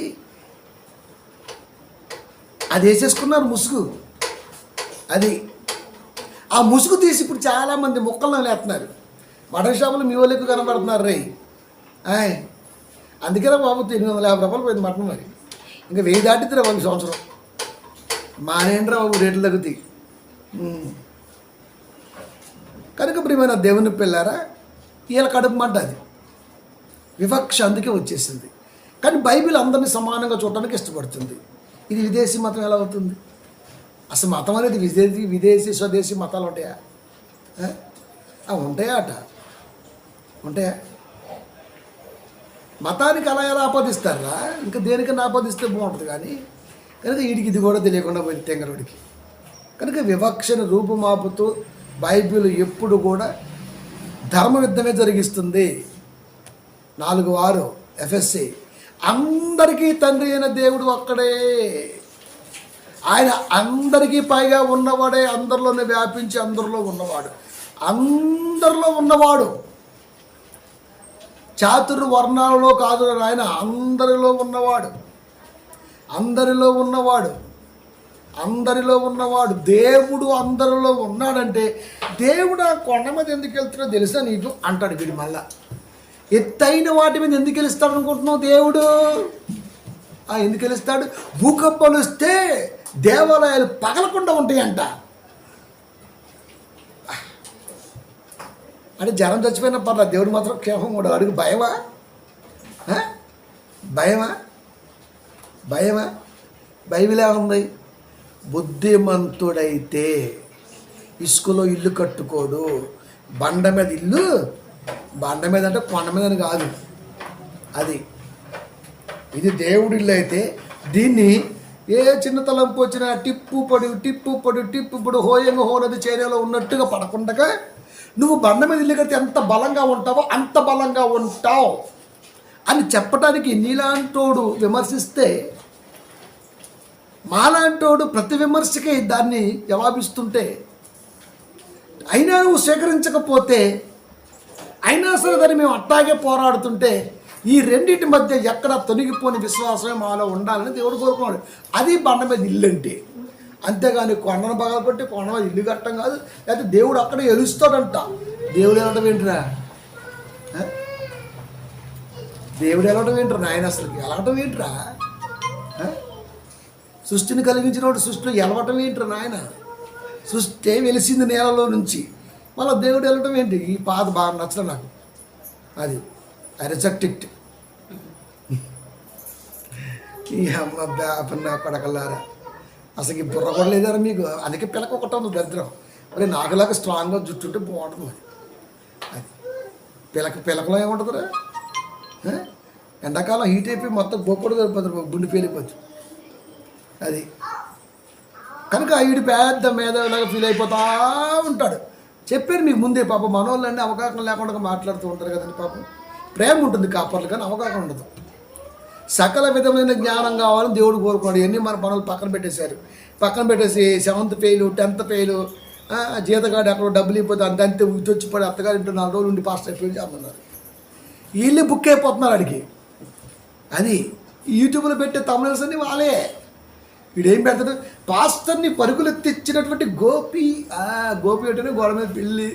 అది వేసేసుకున్నారు ముసుగు. అది ఆ ముసుగు తీసి ఇప్పుడు చాలామంది ముక్కలను లేస్తున్నారు. మటన్ షాపులు మీ వాళ్ళకి కనబడుతున్నారు రే. అందుకేనా బాబు 850 రూపాయలు పోయింది మటన్. మరి ఇంకా 1000 దాటిద్దిరా బాబు సంవత్సరం. మానేంద్రా బాబు, రేట్లు తగ్గుతాయి. కనుక ప్రియమైన దేవుని పిల్లారా, వీళ్ళ కడుపు మంట అది, వివక్ష అందుకే వచ్చేసింది. కానీ బైబిల్ అందరినీ సమానంగా చూడటానికి ఇష్టపడుతుంది. ఇది విదేశీ మతం ఎలా అవుతుంది? అసలు మతం అనేది విదేశీ స్వదేశీ మతాలు ఉంటాయా? ఉంటాయా అట? ఉంటాయా? మతానికి అలా ఎలా ఆపాదిస్తారా? ఇంకా దేనికన్నా ఆపాదిస్తే బాగుంటుంది. కానీ కనుక వీడికి ఇది కూడా తెలియకుండా పోయింది తెంగరుడికి. కనుక వివక్షను రూపుమాపుతూ బైబిల్ ఎప్పుడు కూడా ధర్మయుద్ధమే జరిగిస్తుంది. 4:6 ఎఫ్ఎస్సి. అందరికీ తండ్రి అయిన దేవుడు ఒక్కడే. ఆయన అందరికీ పైగా ఉన్నవాడే, అందరిలోనే వ్యాపించి అందరిలో ఉన్నవాడు, అందరిలో ఉన్నవాడు. చాతుర్ వర్ణాలలో కాదు ఆయన, అందరిలో ఉన్నవాడు, అందరిలో ఉన్నవాడు, అందరిలో ఉన్నవాడు. దేవుడు అందరిలో ఉన్నాడంటే దేవుడు ఆ కొండ మీద ఎందుకు వెళ్తున్నా తెలుసా నీకు అంటాడు వీడు. మళ్ళా ఎత్తైన వాటి మీద ఎందుకు వెలుస్తాడు అనుకుంటున్నావు? దేవుడు ఎందుకు వెలుస్తాడు? భూకంపాలు వస్తే దేవాలయాలు పగలకుండా ఉంటాయంట. అంటే జనం చచ్చిపోయినా పర్లేదు, దేవుడు మాత్రం క్షేమం కూడా. అడుగు భయమా? భయమా? భయమా? బైబిల్ ఏముంది? బుద్ధిమంతుడైతే ఇసుకలో ఇల్లు కట్టుకోడు, బండ మీద ఇల్లు. బండ మీద అంటే కొండ మీద అని కాదు. అది ఇది దేవుడి ఇల్లు అయితే దీన్ని ఏ చిన్న తలంపు వచ్చినా టిప్పు పొడి హోయంగా హోనది చర్యలో ఉన్నట్టుగా పడకుండా నువ్వు బండ మీద ఇల్లు కడితే ఎంత బలంగా ఉంటావో అంత బలంగా ఉంటావు అని చెప్పడానికి నీలాంటోడు విమర్శిస్తే మాలాంటోడు ప్రతి విమర్శకి దాన్ని జవాబిస్తుంటే, అయినా నువ్వు స్వీకరించకపోతే, అయినా సరే దాన్ని మేము అట్టాగే పోరాడుతుంటే, ఈ రెండింటి మధ్య ఎక్కడ తొలగిపోని విశ్వాసమే మాలో ఉండాలని దేవుడు కోరుకున్నాడు. అది బండ మీద ఇల్లు అంటే. అంతేగాని కొండను పగలబట్టి కొండ మీద ఇల్లు కట్టడం కాదు. లేకపోతే దేవుడు అక్కడే ఎలుస్తాడంట. దేవుడు వెళ్ళడం ఏంటిరా? దేవుడు వెళ్ళడం ఏంటరా నాయన? అసలు వెళ్ళటం ఏంట్రా? సృష్టిని కలిగించినప్పుడు సృష్టిలో ఎలవటం ఏంట్రా నాయన? సృష్టి వెలిసింది నేలలో నుంచి, మళ్ళీ దేవుడు వెళ్ళటం ఏంటి? ఈ పాత బాగా నచ్చడం నాకు. అది ఐ రిజెక్ట్ ఇట్. ఈ అమ్మ బ్యాపన్న కొడకల్లారా, అసలు ఈ బుర్ర కూడా లేదారా మీకు? అందుకే పిలక ఒకటి ఉంది దరిద్రం. మరి నాకులాగా స్ట్రాంగ్గా జుట్టుంటే బాగుంటుంది. అది పిలకలో ఏముంటుందిరా? ఎండాకాలం హీట్ అయిపోయి మొత్తం గొప్పడు సరిపోతుంది, గుండె పేలిపోతుంది. అది కనుక వీడు పెద్ద మేధావిలాగా ఫీల్ అయిపోతూ ఉంటాడు. చెప్పారు మీకు ముందే. పాపం మనోళ్ళండి అవగాహన లేకుండా మాట్లాడుతూ ఉంటారు కదండి. పాపం ప్రేమ ఉంటుంది కాపర్లు, కానీ అవగాహన ఉండదు. సకల విధమైన జ్ఞానం కావాలని దేవుడు కోరుకున్నాడు. ఇవన్నీ మన పనులు పక్కన పెట్టేసి 7th ఫెయిల్ 10th ఫెయిల్, జీతగాడు ఎక్కడో డబ్బులు ఇవ్వకపోతే అంతే ఉచ్చొచ్చిపోయి అత్తగారు ఇంటూ 4 రోజులు ఉండి పాస్టర్ ఫెయిల్ చేస్తున్నారు. వీళ్ళే బుక్ అయిపోతున్నారు అడిగి. అది యూట్యూబ్లో పెట్టే తమిళస్ అన్ని వాళ్ళే. వీడేం పెడతాడు? పాస్టర్ని పరుగులు తెచ్చినటువంటి గోపి అంటేనే గోడ మీద పిల్లి.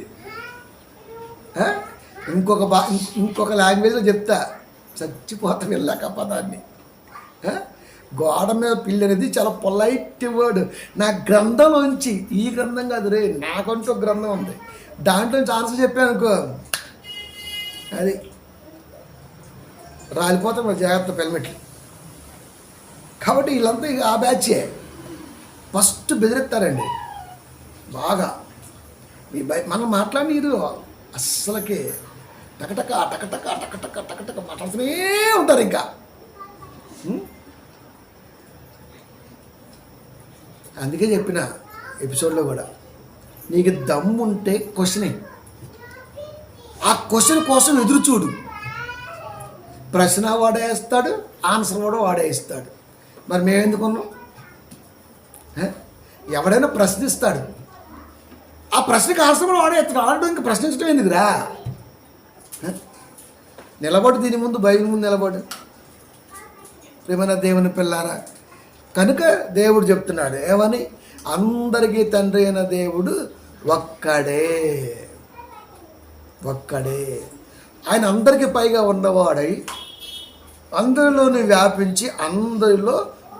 ఇంకొక లాంగ్వేజ్లో చెప్తా, చచ్చిపోతాం వెళ్ళాక పదాన్ని. గోడ మీద పిల్లి అనేది చాలా పొలైట్ వర్డ్. నా గ్రంథంలోంచి, ఈ గ్రంథం కాదు రే, నాకంటూ ఒక గ్రంథం ఉంది, దాంట్లో ఆన్సర్ చెప్పాను అనుకో, అది రాలిపోతాం జాగ్రత్త హెల్మెట్లు. కాబట్టి వీళ్ళంతా ఆ బ్యాచే ఫస్ట్ బెదిరెత్తారండి బాగా. మనం మాట్లాడినీరు అస్సలకి టకటక టకటక టకటక టకటక మాట్లాడుతూనే ఉంటారు. ఇంకా అందుకే చెప్పిన ఎపిసోడ్లో కూడా, నీకు దమ్ముంటే క్వశ్చన్, ఆ క్వశ్చన్ కోసం ఎదురు చూడు. ప్రశ్న వాడేస్తాడు, ఆన్సర్ కూడా వాడేస్తాడు. మరి మేమెందుకున్నాం? ఎవడైనా ప్రశ్నిస్తాడు, ఆ ప్రశ్నకి ఆన్సర్ కూడా వాడేస్తాడు. ఆడడం ఇంకా ప్రశ్నించడం ఎందుకురా? నిలబడు, దీని ముందు బైబిల్ ముందు నిలబడు. ప్రేమన దేవుని పిల్లారా, కనుక దేవుడు చెప్తున్నాడు ఏమని, అందరికీ తండ్రి అయిన దేవుడు ఒక్కడే. ఆయన అందరికీ పైగా ఉన్నవాడై అందరిలోని వ్యాపించి అందరిలో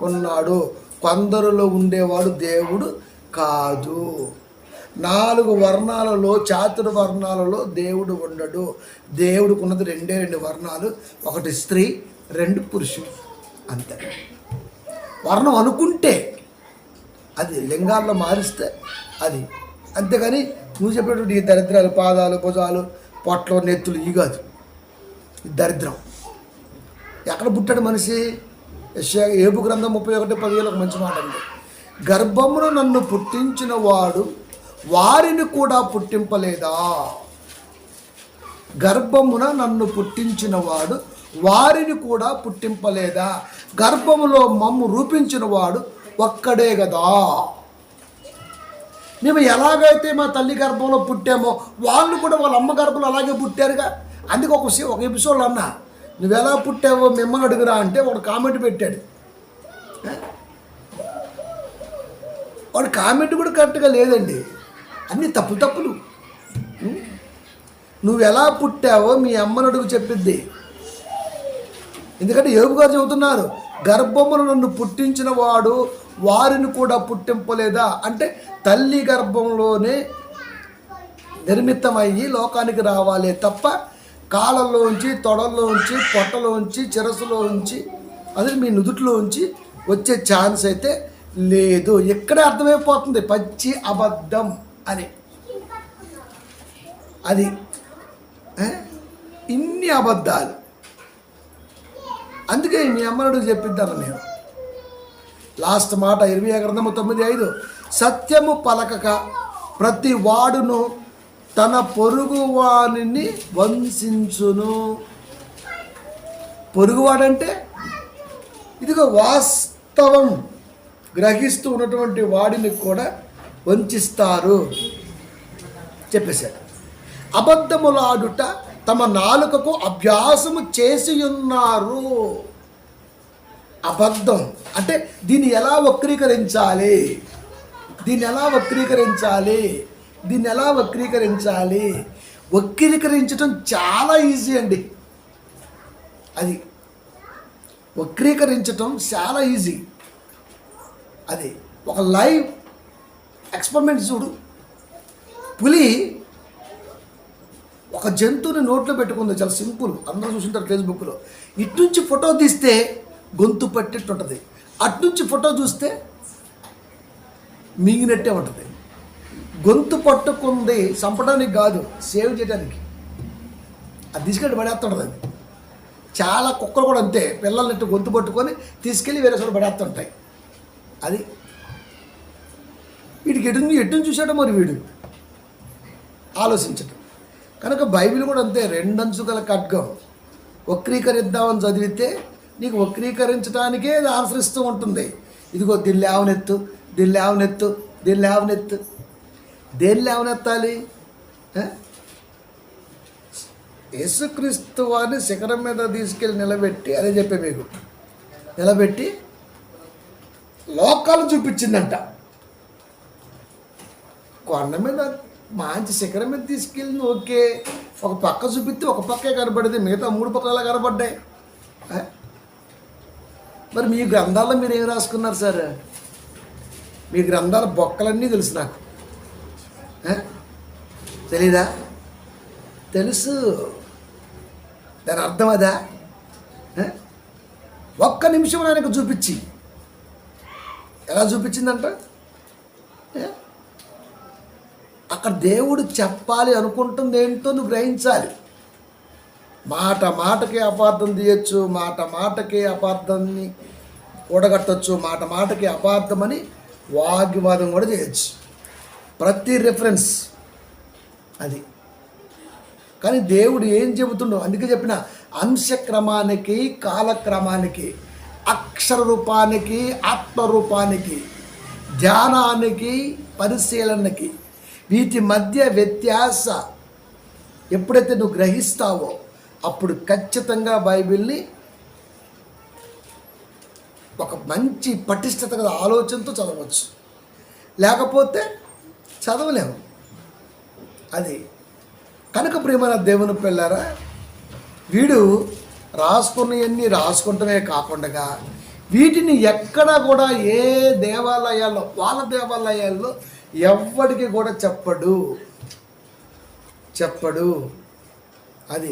ఉన్నాడు. కొందరిలో ఉండేవాడు దేవుడు కాదు. 4 వర్ణాలలో, చాతుర్వర్ణాలలో దేవుడు ఉండడు. దేవుడికి ఉన్నది 2 వర్ణాలు, ఒకటి స్త్రీ, 2 పురుషుడు, అంతే. వర్ణం అనుకుంటే అది లింగాల్లో మారిస్తే అది, అంతేగాని నువ్వు చెప్పేటువంటి ఈ దరిద్రాలు, పాదాలు, భుజాలు, పొట్టలు, నెత్తులు, ఈ కాదు దరిద్రం. ఎక్కడ పుట్టాడు మనిషి? ఏబు గ్రంథం 31:17 ఒక మంచి మాట అండి, గర్భమును నన్ను పుట్టించిన వాడు వారిని కూడా పుట్టింపలేదా? గర్భమున నన్ను పుట్టించిన వాడు వారిని కూడా పుట్టింపలేదా? గర్భములో మమ్ము రూపించిన వాడు ఒక్కడే కదా. మేము ఎలాగైతే మా తల్లి గర్భంలో పుట్టామో వాళ్ళు కూడా వాళ్ళ అమ్మ గర్భంలో అలాగే పుట్టారుగా. అందుకే ఒక ఎపిసోడ్లో అన్నా, నువ్వు ఎలా పుట్టావో మిమ్మల్ని అడుగురా అంటే వాడు కామెంట్ పెట్టాడు. వాడు కామెంట్ కూడా కరెక్ట్గా లేదండి, అన్నీ తప్పులు. నువ్వు ఎలా పుట్టావో మీ అమ్మని అడుగు చెప్పిద్ది. ఎందుకంటే యోబు గారు చెబుతున్నారు, గర్భమును నన్ను పుట్టించిన వాడు వారిని కూడా పుట్టింపలేదా అంటే తల్లి గర్భంలోనే నిర్మితమయ్యి లోకానికి రావాలే తప్ప కాళ్ళలోంచి, తొడల్లోంచి, పొట్టలోంచి, చిరసులోంచి, అది మీ నుదుటిలోంచి వచ్చే ఛాన్స్ అయితే లేదు. ఇక్కడే అర్థమైపోతుంది పచ్చి అబద్ధం అని. అది ఇన్ని అబద్ధాలు. అందుకే మీ అమ్మనుడు చెప్పిద్దాను నేను. లాస్ట్ మాట 20 గ్రంథము 9:5, సత్యము పలకక ప్రతి వాడును తన పొరుగువానిని వంశించును. పొరుగువాడంటే ఇదిగో వాస్తవం గ్రహిస్తూ ఉన్నటువంటి వాడిని కూడా వంచిస్తారు చెప్పేశాడు. అబద్ధములాడుట తమ నాలుకకు అభ్యాసము చేసి ఉన్నారు. అబద్ధం అంటే దీన్ని ఎలా వక్రీకరించాలి, వక్రీకరించడం చాలా ఈజీ అండి. అది వక్రీకరించడం చాలా ఈజీ. అది ఒక లైవ్ ఎక్స్పెరిమెంట్ చూడు. పులి ఒక జంతువుని నోట్లో పెట్టుకుంది, చాలా సింపుల్, అందరూ చూసింటారు ఫేస్బుక్లో. ఇటు నుంచి ఫోటో తీస్తే గొంతు పట్టేట్టు ఉంటుంది, అటు నుంచి ఫోటో చూస్తే మింగినట్టే ఉంటుంది. గొంతు పట్టుకుంది చంపడానికి కాదు, సేవ్ చేయడానికి. అది తీసుకెళ్ళి పడేస్తుంటుంది. అది చాలా కుక్కలు కూడా అంతే, పిల్లల్ని గొంతు పట్టుకొని తీసుకెళ్ళి వేరే చోట పడేస్తుంటాయి. అది వీడికి ఎటు చూసాడో మరి వీడు ఆలోచించటం. కనుక బైబిల్ కూడా అంతే, 2 అంచు గల ఖడ్గం. వక్రీకరిద్దామని చదివితే నీకు వక్రీకరించడానికే అది ఆన్సర్ ఇస్తూ ఉంటుంది. ఇదిగో దీన్ని లేవనెత్తు, దేన్ని లేవనెత్తాలి? యేసుక్రీస్తు వారిని శిఖరం మీద తీసుకెళ్ళి నిలబెట్టి, అదే చెప్పే మీకు, నిలబెట్టి లోకాలు చూపించిందంట. కొండ మీద మంచి శిఖరం మీద తీసుకెళ్ళింది ఓకే, ఒక పక్క చూపిస్తే ఒక పక్కే కనబడింది, మిగతా 3 పక్కల కనబడ్డాయి. ఆ? మరి మీ గ్రంథాల్లో మీరు ఏం రాసుకున్నారు సార్? మీ గ్రంథాల బొక్కలన్నీ తెలుసు నాకు. ఆ? తెలీదా? తెలుసు. దాని అర్థం అదా? ఆ? ఒక్క నిమిషం ఆయనకు చూపించి, ఎలా చూపించిందంట? ఆ? అక్కడ దేవుడు చెప్పాలి అనుకుంటుంది ఏంటో నువ్వు గ్రహించాలి. మాట మాటకి అపార్థం తీయచ్చు, మాట మాటకి అపార్థాన్ని కూడగట్టచ్చు, మాట మాటకి అపార్థమని వాగ్వివాదం కూడా చేయొచ్చు. ప్రతి రెఫరెన్స్ అది. కానీ దేవుడు ఏం చెబుతుండో అందుకే చెప్పిన, అంశక్రమానికి కాలక్రమానికి, అక్షర రూపానికి ఆత్మరూపానికి, ధ్యానానికి పరిశీలనకి, వీటి మధ్య వ్యత్యాస ఎప్పుడైతే నువ్వు గ్రహిస్తావో అప్పుడు ఖచ్చితంగా బైబిల్ని ఒక మంచి పటిష్టత గల ఆలోచనతో చదవచ్చు, లేకపోతే చదవలేము. అది కనుక ప్రియమైన దేవుని పిల్లారా, వీడు రాసుకున్నవన్నీ రాసుకుంటమే కాకుండా వీటిని ఎక్కడ కూడా ఏ దేవాలయాల్లో, వాళ్ళ దేవాలయాల్లో ఎవ్వడికి కూడా చెప్పడు. అది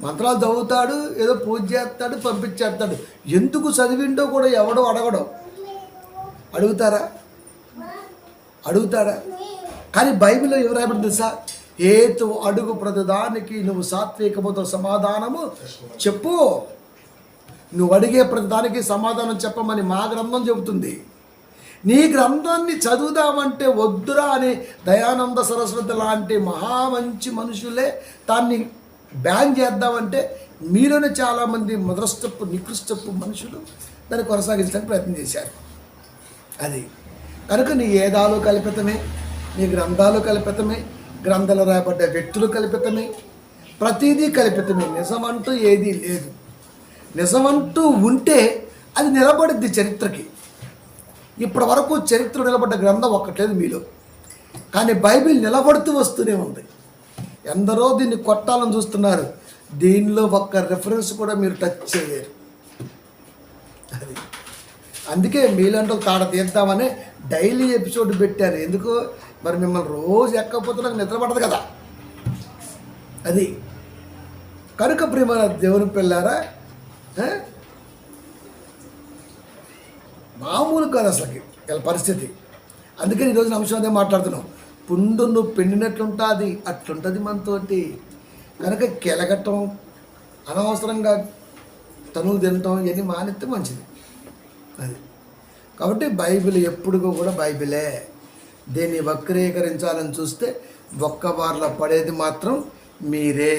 మంత్రాలు చదువుతాడు, ఏదో పూజ చేస్తాడు, పంపించేస్తాడు. ఎందుకు చదివిండో కూడా ఎవడో అడగడం. అడుగుతాడా? కానీ బైబిల్లో ఎవరు రాయబడి తెలుసా? ఏతు అడుగు ప్రతిదానికి నువ్వు సాత్వికముతో సమాధానము చెప్పు. నువ్వు అడిగే ప్రతిదానికి సమాధానం చెప్పమని మా గ్రంథం చెబుతుంది. నీ గ్రంథాన్ని చదువుదామంటే వద్దురా అని దయానంద సరస్వతి లాంటి మంచి మనుషులే దాన్ని బ్యాన్ చేద్దామంటే మీలోనే చాలామంది మొదలస్టప్పు నికృష్టపు మనుషులు దాన్ని కొనసాగించడానికి ప్రయత్నం చేశారు. అది కనుక నీ ఏదాలు కల్పితమే, నీ గ్రంథాలు కల్పితమే, గ్రంథాలు రాయబడ్డ వ్యక్తులు కల్పితమే, ప్రతిదీ కల్పితమే. నిజమంటూ ఏదీ లేదు. నిజమంటూ ఉంటే అది నిలబడిద్ది చరిత్రకి. ఇప్పటి వరకు చరిత్ర నిలబడ్డ గ్రంథం ఒక్కట్లేదు మీలో, కానీ బైబిల్ నిలబడుతూ వస్తూనే ఉంది. ఎందరో దీన్ని కొట్టాలని చూస్తున్నారు, దీనిలో ఒక్క రెఫరెన్స్ కూడా మీరు టచ్ చేయలేరు. అది అందుకే మీలాంటి తాడ తీద్దామని డైలీ ఎపిసోడ్ పెట్టారు. ఎందుకు మరి మిమ్మల్ని రోజు ఎక్కకపోతే నాకు నిద్ర పడదు కదా. అది కనుక ప్రియమైన దేవుని పిల్లారా, మామూలు కాదు అసలుకి ఇలా పరిస్థితి. అందుకని ఈరోజు అంశం అదే మాట్లాడుతున్నాం. పుండు నువ్వు పిండినట్లుంటుంది, అట్లుంటుంది మనతోటి. కనుక కెలగటం, అనవసరంగా తనువు తినటం ఇవన్నీ మానేస్తే మంచిది. అది కాబట్టి బైబిల్ ఎప్పుడు కూడా బైబిలే. దీన్ని వక్రీకరించాలని చూస్తే ఒక్క బార్లో పడేది మాత్రం మీరే.